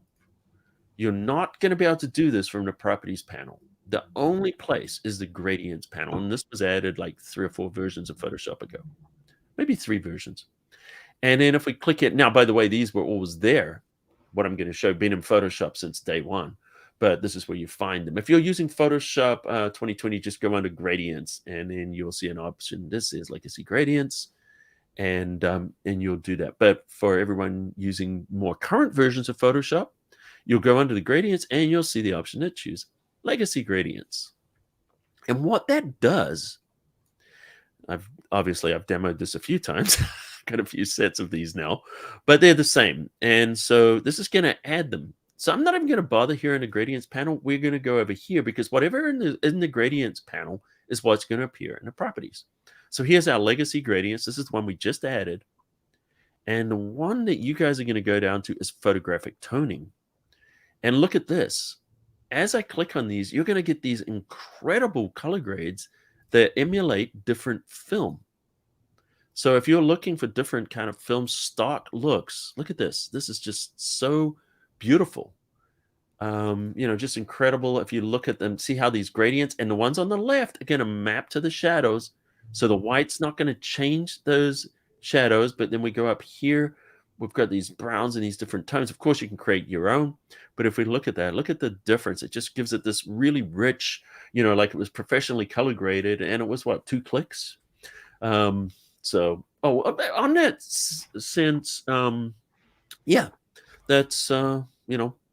B: You're not going to be able to do this from the properties panel. The only place is the gradients panel. And this was added like 3 or 4 versions of Photoshop ago, maybe 3 versions. And then if we click it, now, by the way, these were always there. What I'm going to show, been in Photoshop since day one, but this is where you find them. If you're using Photoshop 2020, just go under gradients and then you'll see an option. This is legacy gradients, and you'll do that. But for everyone using more current versions of Photoshop, you'll go under the gradients and you'll see the option to choose legacy gradients. And what that does, I've demoed this a few times. Got a few sets of these now, but they're the same. And so this is going to add them. So I'm not even going to bother here in the gradients panel. We're going to go over here because whatever in the gradients panel is what's going to appear in the properties. So here's our legacy gradients. This is the one we just added. And the one that you guys are going to go down to is photographic toning. And look at this. As I click on these, you're going to get these incredible color grades that emulate different film. So if you're looking for different kind of film stock looks, look at this. This is just so beautiful. Just incredible. If you look at them, see how these gradients and the ones on the left are going to map to the shadows. So the white's not going to change those shadows. But then we go up here, we've got these browns and these different tones. Of course, you can create your own. But if we look at that, look at the difference. It just gives it this really rich, like it was professionally color graded. And it was, 2 clicks? So, on that sense, yeah, that's,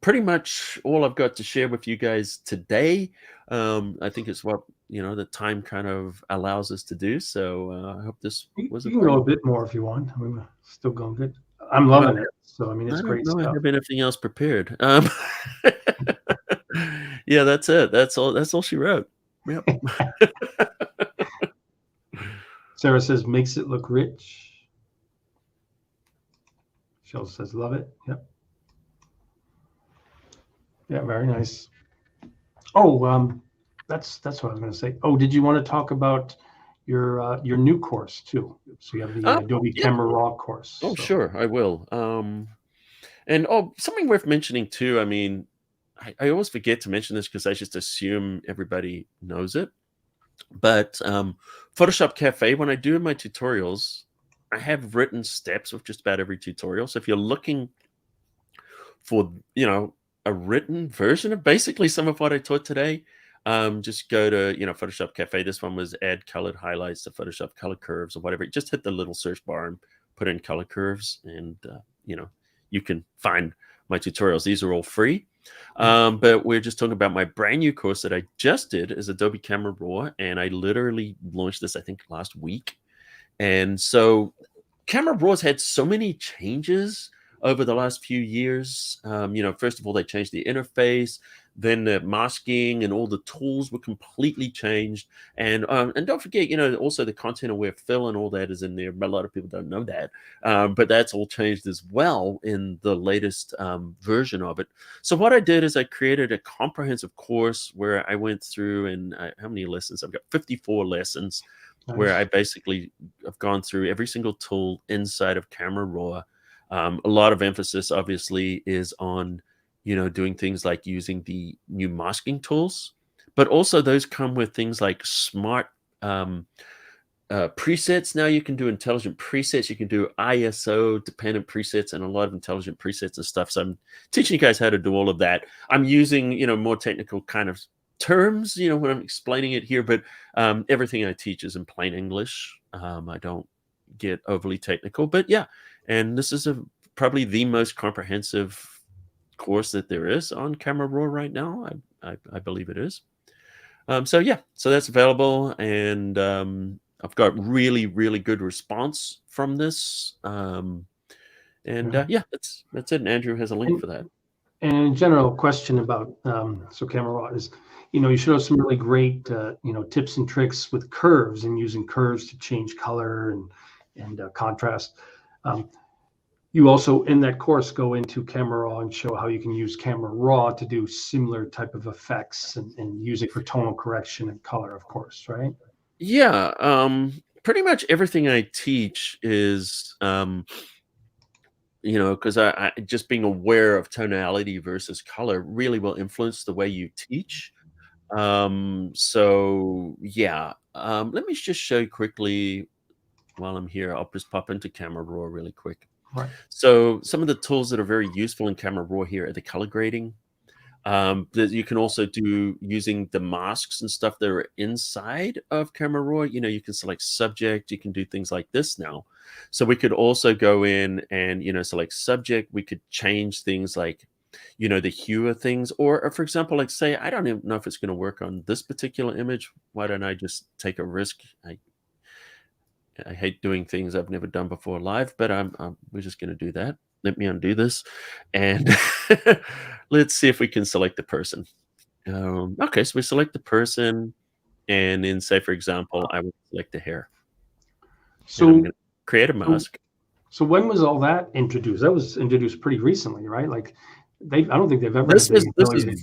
B: pretty much all I've got to share with you guys today. I think it's what, the time kind of allows us to do. So I hope this was
A: You can go a bit more if you want. I mean, we're still going good. I'm loving it. So, I mean, it's great stuff.
B: I don't have anything else prepared. Yeah, that's it. That's all she wrote. Yep.
A: Sarah says, makes it look rich. Shell says, love it. Yep. Yeah, very nice. Oh, that's what I was going to say. Oh, did you want to talk about your new course too? So you have the Adobe Camera Raw course.
B: Oh, so. Sure, I will. And something worth mentioning too. I mean, I always forget to mention this because I just assume everybody knows it. But PhotoshopCAFE, when I do my tutorials, I have written steps with just about every tutorial. So if you're looking for, a written version of basically some of what I taught today, just go to, PhotoshopCAFE. This one was add colored highlights to Photoshop color curves or whatever. Just hit the little search bar and put in color curves, and, you can find my tutorials. These are all free. But we're just talking about my brand new course that I just did is Adobe Camera Raw, and I literally launched this, I think, last week. And so Camera Raw's had so many changes over the last few years. First of all, they changed the interface, then the masking and all the tools were completely changed. And don't forget, also the content aware fill and all that is in there. But a lot of people don't know that. But that's all changed as well in the latest version of it. So what I did is I created a comprehensive course where I went through, and how many lessons? I've got 54 lessons. Nice. Where I basically have gone through every single tool inside of Camera Raw. A lot of emphasis, obviously, is on doing things like using the new masking tools, but also those come with things like smart presets. Now you can do intelligent presets. You can do ISO dependent presets and a lot of intelligent presets and stuff. So I'm teaching you guys how to do all of that. I'm using, more technical kind of terms, when I'm explaining it here, but everything I teach is in plain English. I don't get overly technical, but yeah. And this is probably the most comprehensive course that there is on Camera Raw right now. I believe it is. So yeah, so that's available, and I've got really, really good response from this. Yeah, that's it. And Andrew has a link for that.
A: And in general, question about so Camera Raw is, you show some really great tips and tricks with curves and using curves to change color and contrast. You also in that course go into Camera Raw and show how you can use Camera Raw to do similar type of effects and use it for tonal correction and color, of course, right?
B: Yeah, pretty much everything I teach is because I just being aware of tonality versus color really will influence the way you teach. So yeah, let me just show you quickly while I'm here. I'll just pop into Camera Raw really quick.
A: Right.
B: So some of the tools that are very useful in Camera Raw here are the color grading. That you can also do using the masks and stuff that are inside of Camera Raw. You can select subject. You can do things like this now. So we could also go in and select subject. We could change things like the hue of things, or for example, like say I don't even know if it's going to work on this particular image. Why don't I just take a risk? I hate doing things I've never done before live, but we're just going to do that. Let me undo this, and let's see if we can select the person. Okay, so we select the person, and then say, for example, I would select the hair.
A: So
B: I'm going to create a mask.
A: So when was all that introduced? That was introduced pretty recently, right? Like I don't think they've ever.
B: This is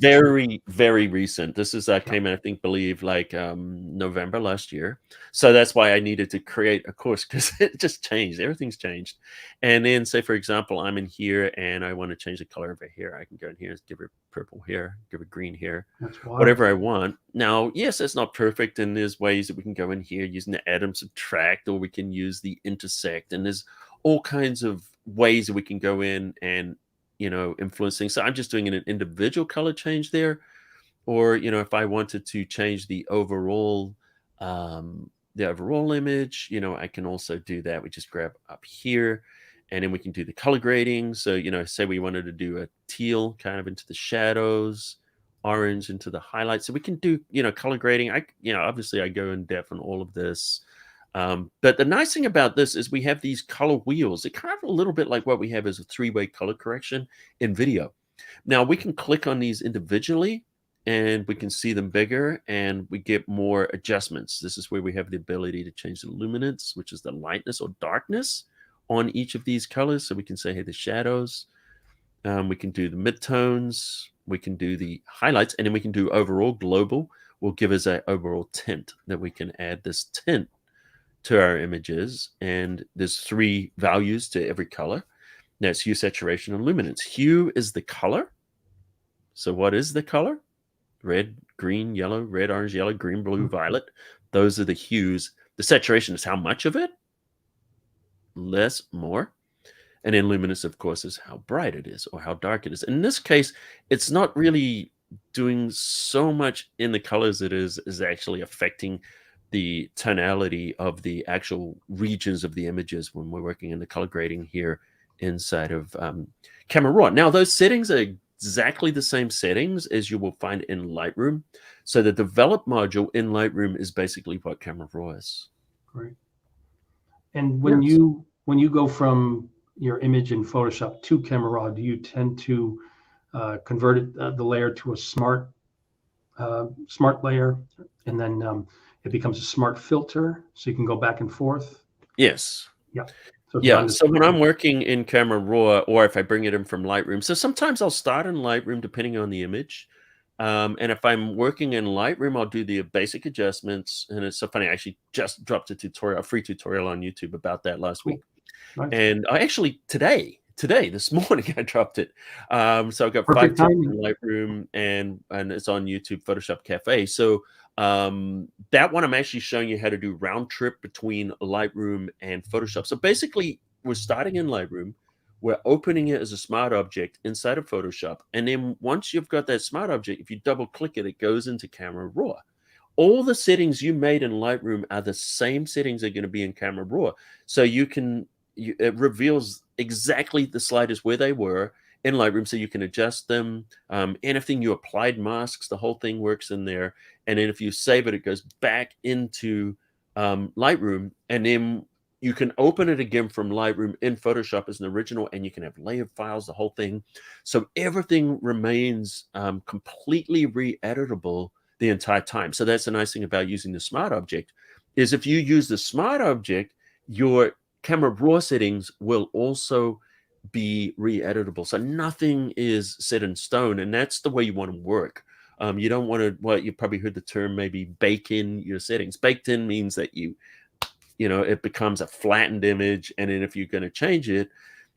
B: very, very recent. This is came in, I believe like November last year. So that's why I needed to create a course, because it just changed. Everything's changed. And then say, for example, I'm in here and I want to change the color of her hair. I can go in here and give her purple hair, give her green hair, whatever I want. Now, yes, it's not perfect. And there's ways that we can go in here using the add and subtract, or we can use the intersect. And there's all kinds of ways that we can go in and influencing. So I'm just doing an individual color change there, or if I wanted to change the overall image, I can also do that. We just grab up here, and then we can do the color grading. So say we wanted to do a teal kind of into the shadows, orange into the highlights. So we can do color grading. Obviously I go in depth on all of this. But the nice thing about this is we have these color wheels. It kind of a little bit like what we have as a three-way color correction in video. Now we can click on these individually and we can see them bigger, and we get more adjustments. This is where we have the ability to change the luminance, which is the lightness or darkness on each of these colors. So we can say, hey, the shadows, we can do the midtones, we can do the highlights, and then we can do overall global will give us an overall tint that we can add this tint to our images. And there's 3 values to every color. That's hue, saturation, and luminance. Hue is the color. So what is the color? Red, green, yellow, red, orange, yellow, green, blue, violet. Those are the hues. The saturation is how much of it? Less, more. And then luminance, of course, is how bright it is or how dark it is. In this case, it's not really doing so much in the colors. It is actually affecting the tonality of the actual regions of the images when we're working in the color grading here inside of Camera Raw. Now, those settings are exactly the same settings as you will find in Lightroom. So the develop module in Lightroom is basically what Camera Raw is.
A: Great. And when you go from your image in Photoshop to Camera Raw, do you tend to convert it, the layer to a smart layer, and then it becomes a smart filter, so you can go back and forth?
B: Yes.
A: Yeah.
B: So when I'm working in Camera Raw, or if I bring it in from Lightroom, so sometimes I'll start in Lightroom depending on the image. And if I'm working in Lightroom, I'll do the basic adjustments. And it's so funny, I actually just dropped a free tutorial on YouTube about that last week. Nice. And I actually today today, this morning, I dropped it. So I've got
A: Perfect
B: 5 tips in
A: timing.
B: Lightroom, and it's on YouTube, Photoshop Cafe. So that one, I'm actually showing you how to do round trip between Lightroom and Photoshop. So basically, we're starting in Lightroom. We're opening it as a smart object inside of Photoshop. And then once you've got that smart object, if you double click it, it goes into Camera Raw. All the settings you made in Lightroom are the same settings that are going to be in Camera Raw. So it reveals exactly the sliders where they were in Lightroom, so you can adjust them. Anything you applied masks, the whole thing works in there. And then if you save it, it goes back into Lightroom, and then you can open it again from Lightroom in Photoshop as an original, and you can have layered files, the whole thing. So everything remains completely re-editable the entire time. So that's the nice thing about using the smart object, is if you use the smart object, your Camera Raw settings will also be re-editable. So nothing is set in stone, and that's the way you want to work. You don't want to, well, you probably heard the term maybe bake in your settings. Baked in means that it becomes a flattened image, and then if you're going to change it,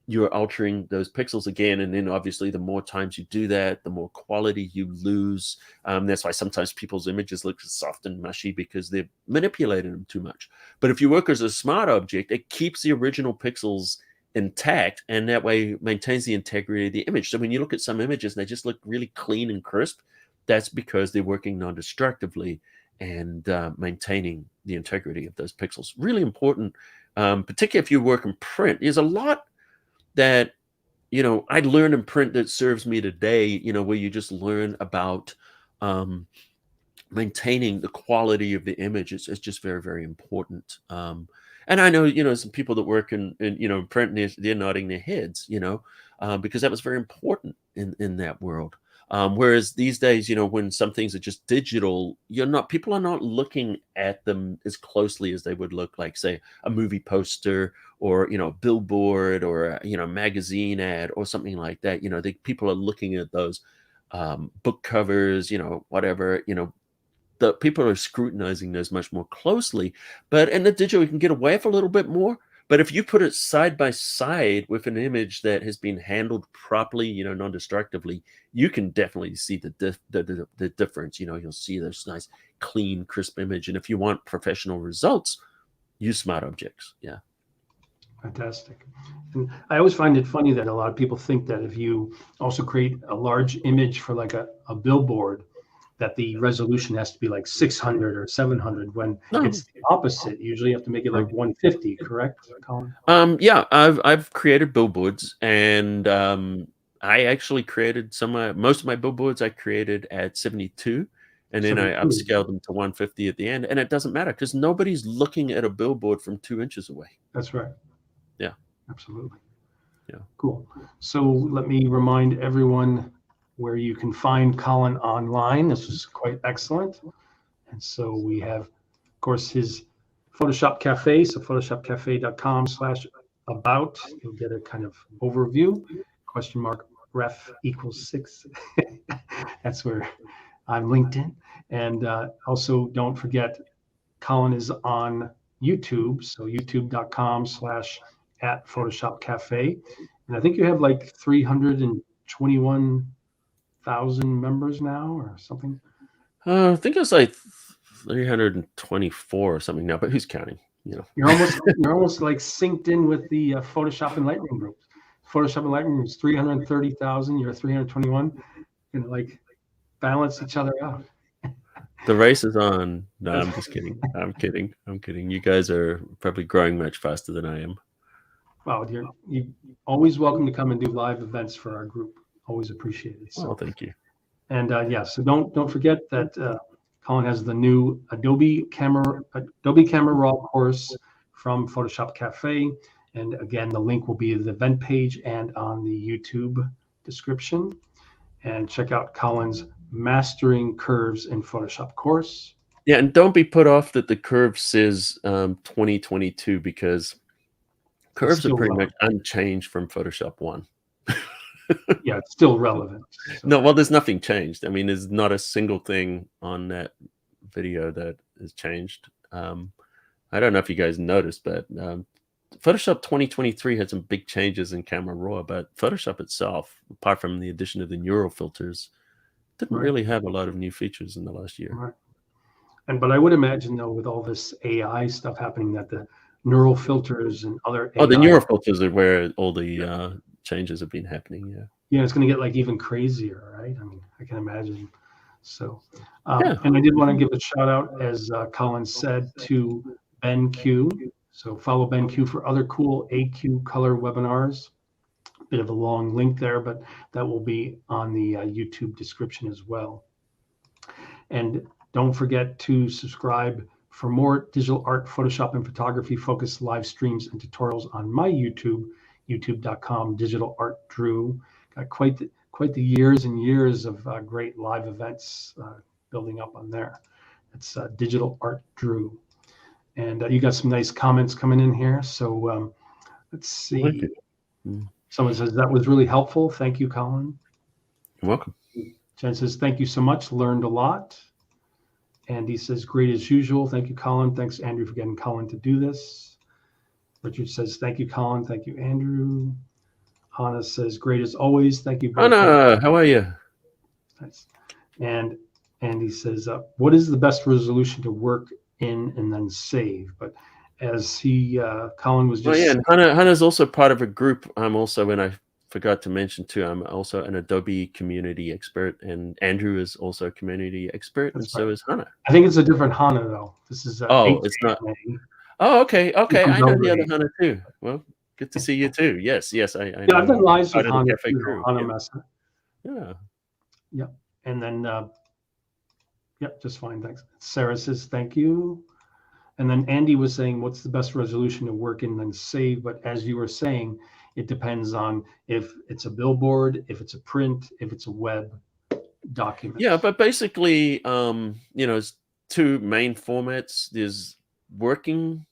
B: you're altering those pixels again. And then obviously the more times you do that, the more quality you lose. That's why sometimes people's images look soft and mushy, because they're manipulating them too much. But if you work as a smart object, it keeps the original pixels intact, and that way maintains the integrity of the image. So when you look at some images and they just look really clean and crisp, that's because they're working non-destructively and maintaining the integrity of those pixels. Really important, particularly if you work in print. There's a lot that I learned in print that serves me today, where you just learn about maintaining the quality of the image. It's just very, very important. And I know, some people that work in print, and they're nodding their heads, because that was very important in that world. Whereas these days, when some things are just digital, people are not looking at them as closely as they would look like, say, a movie poster, or, a billboard, or a magazine ad, or something like that. People are looking at those book covers, whatever, the people are scrutinizing those much more closely. But in the digital, you can get away with a little bit more. But if you put it side by side with an image that has been handled properly, non-destructively, you can definitely see the difference. You'll see this nice, clean, crisp image. And if you want professional results, use smart objects. Yeah.
A: Fantastic. And I always find it funny that a lot of people think that if you also create a large image for like a billboard, that the resolution has to be like 600 or 700, when
B: No.
A: it's the opposite. Usually you have to make it like 150, correct, Colin?
B: Yeah, I've created billboards, and I actually created most of my billboards I created at 72, and then I
A: 72.
B: upscaled them to 150 at the end. And it doesn't matter, because nobody's looking at a billboard from 2 inches away.
A: That's right.
B: Yeah.
A: Absolutely.
B: Yeah.
A: Cool. So let me remind everyone where you can find Colin online. This was quite excellent. And so we have, of course, his Photoshop Cafe. So photoshopcafe.com/about. You'll get a kind of overview. !ref equals 6. That's where I'm linked in. And also don't forget, Colin is on YouTube. So youtube.com/@PhotoshopCafe. And I think you have like 321,000 members now, or something.
B: I think it's like 324 or something now, but who's counting?
A: You're almost like synced in with the Photoshop and Lightroom groups. Photoshop and Lightroom is 330,000. You're 321. Like balance each other out.
B: The race is on. No, I'm just kidding. I'm kidding. You guys are probably growing much faster than I am.
A: Well, you're always welcome to come and do live events for our group. Always appreciated. So
B: thank you.
A: And so don't forget that Colin has the new Adobe Camera Raw course from Photoshop Cafe. And again, the link will be in the event page and on the YouTube description. And check out Colin's Mastering Curves in Photoshop course.
B: Yeah, and don't be put off that the curve says 2022, because curves are pretty much unchanged from Photoshop 1.
A: Yeah, it's still relevant.
B: So. No, well, there's nothing changed. I mean, there's not a single thing on that video that has changed. I don't know if you guys noticed, but Photoshop 2023 had some big changes in Camera Raw, but Photoshop itself, apart from the addition of the neural filters, didn't really have a lot of new features in the last year.
A: Right. But I would imagine, though, with all this AI stuff happening, that the neural filters and other AI...
B: the neural filters are where all the changes have been happening.
A: Yeah, it's going to get like even crazier, right? I mean, I can imagine. So, and I did want to give a shout out, as Colin said, to Ben Q. So follow Ben Q for other cool AQ color webinars. Bit of a long link there, but that will be on the YouTube description as well. And don't forget to subscribe for more digital art, Photoshop, and photography focused live streams and tutorials on my YouTube, youtube.com, Digital Art Drew. Got quite the years and years of great live events building up on there. It's Digital Art Drew. And you got some nice comments coming in here. So let's see. Someone says, that was really helpful. Thank you, Colin.
B: You're welcome.
A: Jen says, thank you so much. Learned a lot. Andy says, great as usual. Thank you, Colin. Thanks, Andrew, for getting Colin to do this. Richard says, thank you, Colin. Thank you, Andrew. Hannah says, great as always. Thank you.
B: Hannah, how are you?
A: Nice. And Andy says, what is the best resolution to work in and then save? But as Colin was just...
B: and Hannah's also part of a group. I'm also, and I forgot to mention too, I'm also an Adobe community expert, and Andrew is also a community expert, and so is Hannah.
A: I think it's a different Hannah, though. This is
B: it's not. Oh, okay. I know the other Hannah too. Well, good to see you too. Yes, I know.
A: I've been live with Hannah too, Hannah Messer.
B: Yeah.
A: And then, just fine, thanks. Sarah says, thank you. And then Andy was saying, what's the best resolution to work in and then save? But as you were saying, it depends on if it's a billboard, if it's a print, if it's a web document.
B: Yeah, but basically, it's two main formats. There's working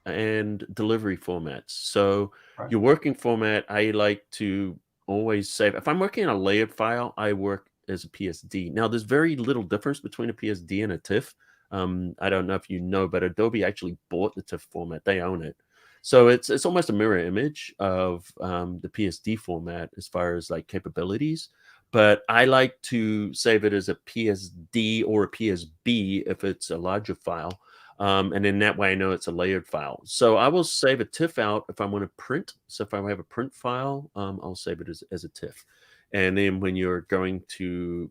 B: and delivery formats. So your working format, I like to always save. If I'm working on a layered file, I work as a PSD. Now, there's very little difference between a PSD and a TIFF. I don't know if you know, but Adobe actually bought the TIFF format. They own it. So it's almost a mirror image of the PSD format as far as like capabilities. But I like to save it as a PSD or a PSB if it's a larger file. And in that way, I know it's a layered file. So I will save a TIFF out if I want to print. So if I have a print file, I'll save it as a TIFF. And then when you're going to,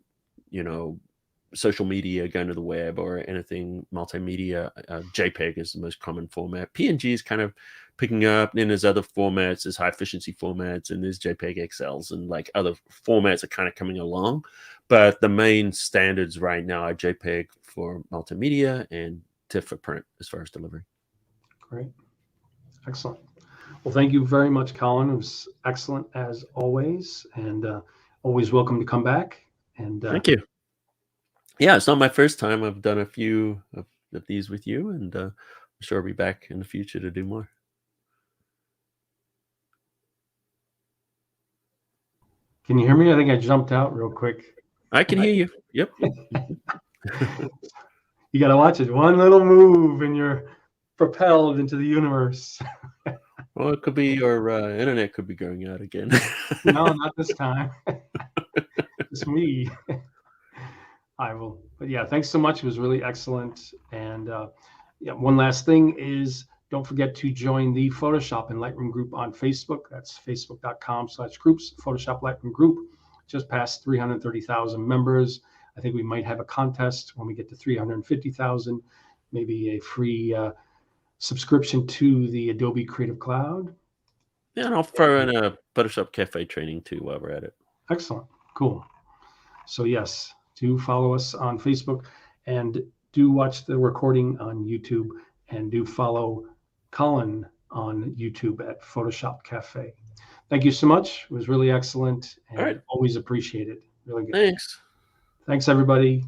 B: social media, going to the web or anything multimedia, JPEG is the most common format. PNG is kind of picking up. Then there's other formats, there's high efficiency formats, and there's JPEG XLs, and like other formats are kind of coming along. But the main standards right now are JPEG for multimedia and TIFF for print as far as delivery.
A: Great. Excellent. Well, thank you very much, Colin. It was excellent as always, and always welcome to come back. And
B: thank you. Yeah, it's not my first time. I've done a few of these with you, and I'm sure I'll be back in the future to do more.
A: Can you hear me? I think I jumped out real quick.
B: I can hear you. Yep.
A: You got to watch it. One little move and you're propelled into the universe.
B: Well, it could be your internet could be going out again.
A: No, not this time. It's me. I will. But yeah, thanks so much. It was really excellent. And one last thing is, don't forget to join the Photoshop and Lightroom group on Facebook. That's facebook.com/groups, Photoshop Lightroom group. Just passed 330,000 members. I think we might have a contest when we get to 350,000, maybe a free subscription to the Adobe Creative Cloud.
B: Yeah, and I'll throw in a PhotoshopCAFE training too while we're at it.
A: Excellent. Cool. So yes, do follow us on Facebook and do watch the recording on YouTube, and do follow Colin on YouTube at PhotoshopCAFE. Thank you so much. It was really excellent, and always appreciate it. Really good.
B: Thanks.
A: Thanks, everybody.